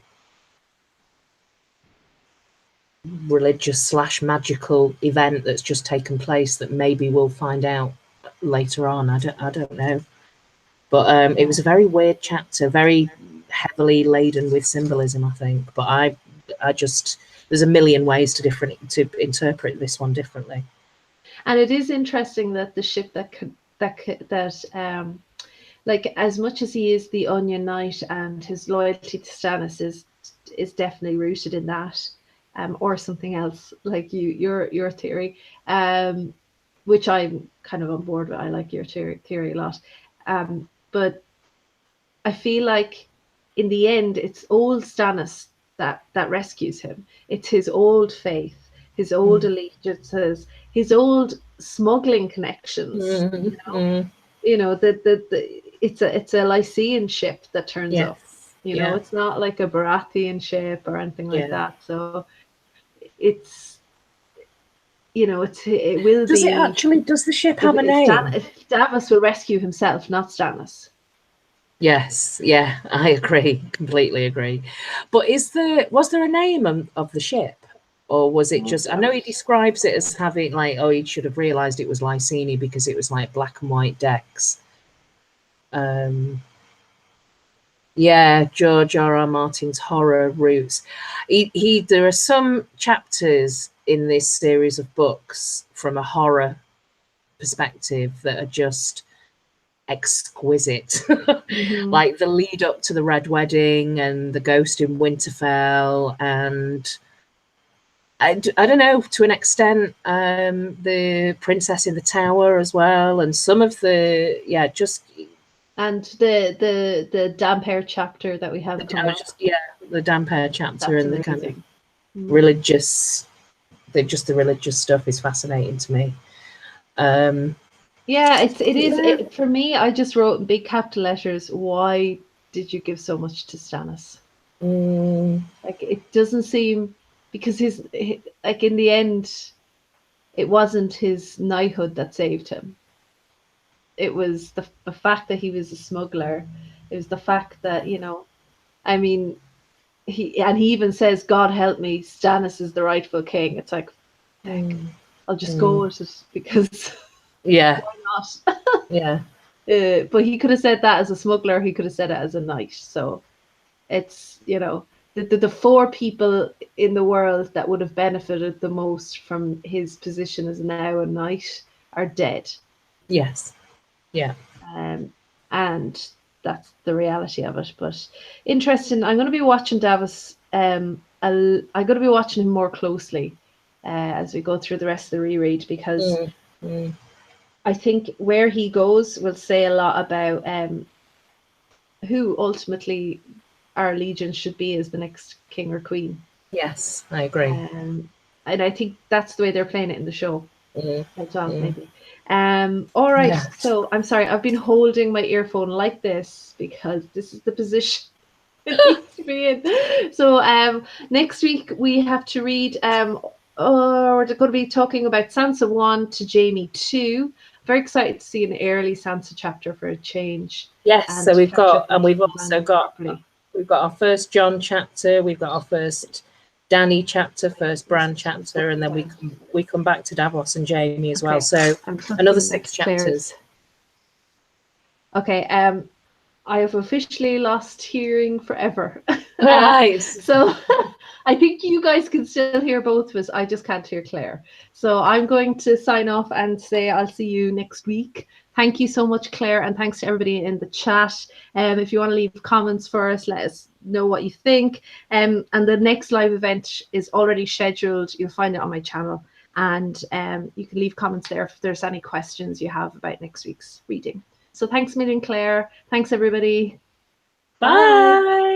religious / magical event that's just taken place that maybe we'll find out later on. I don't know. But it was a very weird chapter, very heavily laden with symbolism, I think. But I just, there's a million ways to interpret this one differently. And it is interesting that the ship like, as much as he is the Onion Knight and his loyalty to Stannis is definitely rooted in that, or something else, like your theory, which I'm kind of on board with. I like your theory a lot. But I feel like in the end, it's old Stannis that rescues him. It's his old faith, his old allegiances, his old smuggling connections. You know, it's a Lycian ship that turns up. You know, it's not like a Baratheon ship or anything like that. So it's, you know, it will does be. It actually, does the ship have a name? Davos will rescue himself, not Stannis. Yes, yeah, I agree, completely agree. But was there a name of the ship? Or was it just, I know he describes it as having like, oh, he should have realised it was Lycini because it was like black and white decks. Yeah, George R.R. Martin's horror roots. There are some chapters in this series of books from a horror perspective that are just exquisite. Like the lead up to the Red Wedding and the Ghost in Winterfell, and I don't know, to an extent, the Princess in the Tower as well, and some of the and the damp hair chapter that we have the damp hair chapter. That's and amazing. The kind of religious, the religious stuff is fascinating to me. Yeah, it is. For me, I just wrote in big capital letters, why did you give so much to Stannis? Like, it doesn't seem, because his like, in the end, it wasn't his knighthood that saved him. It was the fact that he was a smuggler. It was the fact that, you know, I mean, he even says, God help me, Stannis is the rightful king. It's like, heck, I'll just go with it because why not? But he could have said that as a smuggler. He could have said it as a knight. So it's, you know, the four people in the world that would have benefited the most from his position as now a knight are dead. Yes. Yeah. And that's the reality of it. But interesting. I'm going to be watching Davos. I'm going to be watching him more closely as we go through the rest of the reread, because I think where he goes will say a lot about who ultimately our allegiance should be as the next king or queen. Yes, I agree. And I think that's the way they're playing it in the show. Maybe. All right. Yeah. So I'm sorry, I've been holding my earphone like this because this is the position it needs to be in. So next week we have to read. We're going to be talking about Sansa 1 to Jaime 2. Very excited to see an early Sansa chapter for a change. Yes, so we've also got our first Jon chapter, we've got our first Dany chapter, first Bran chapter, and then we come back to Davos and Jaime as well. So another 6 chapters. Okay, I have officially lost hearing forever. Right. So I think you guys can still hear both of us. I just can't hear Claire. So I'm going to sign off and say I'll see you next week. Thank you so much, Claire, and thanks to everybody in the chat. If you want to leave comments for us, let us know what you think. And the next live event is already scheduled. You'll find it on my channel. And you can leave comments there if there's any questions you have about next week's reading. So thanks a million, Claire. Thanks, everybody. Bye.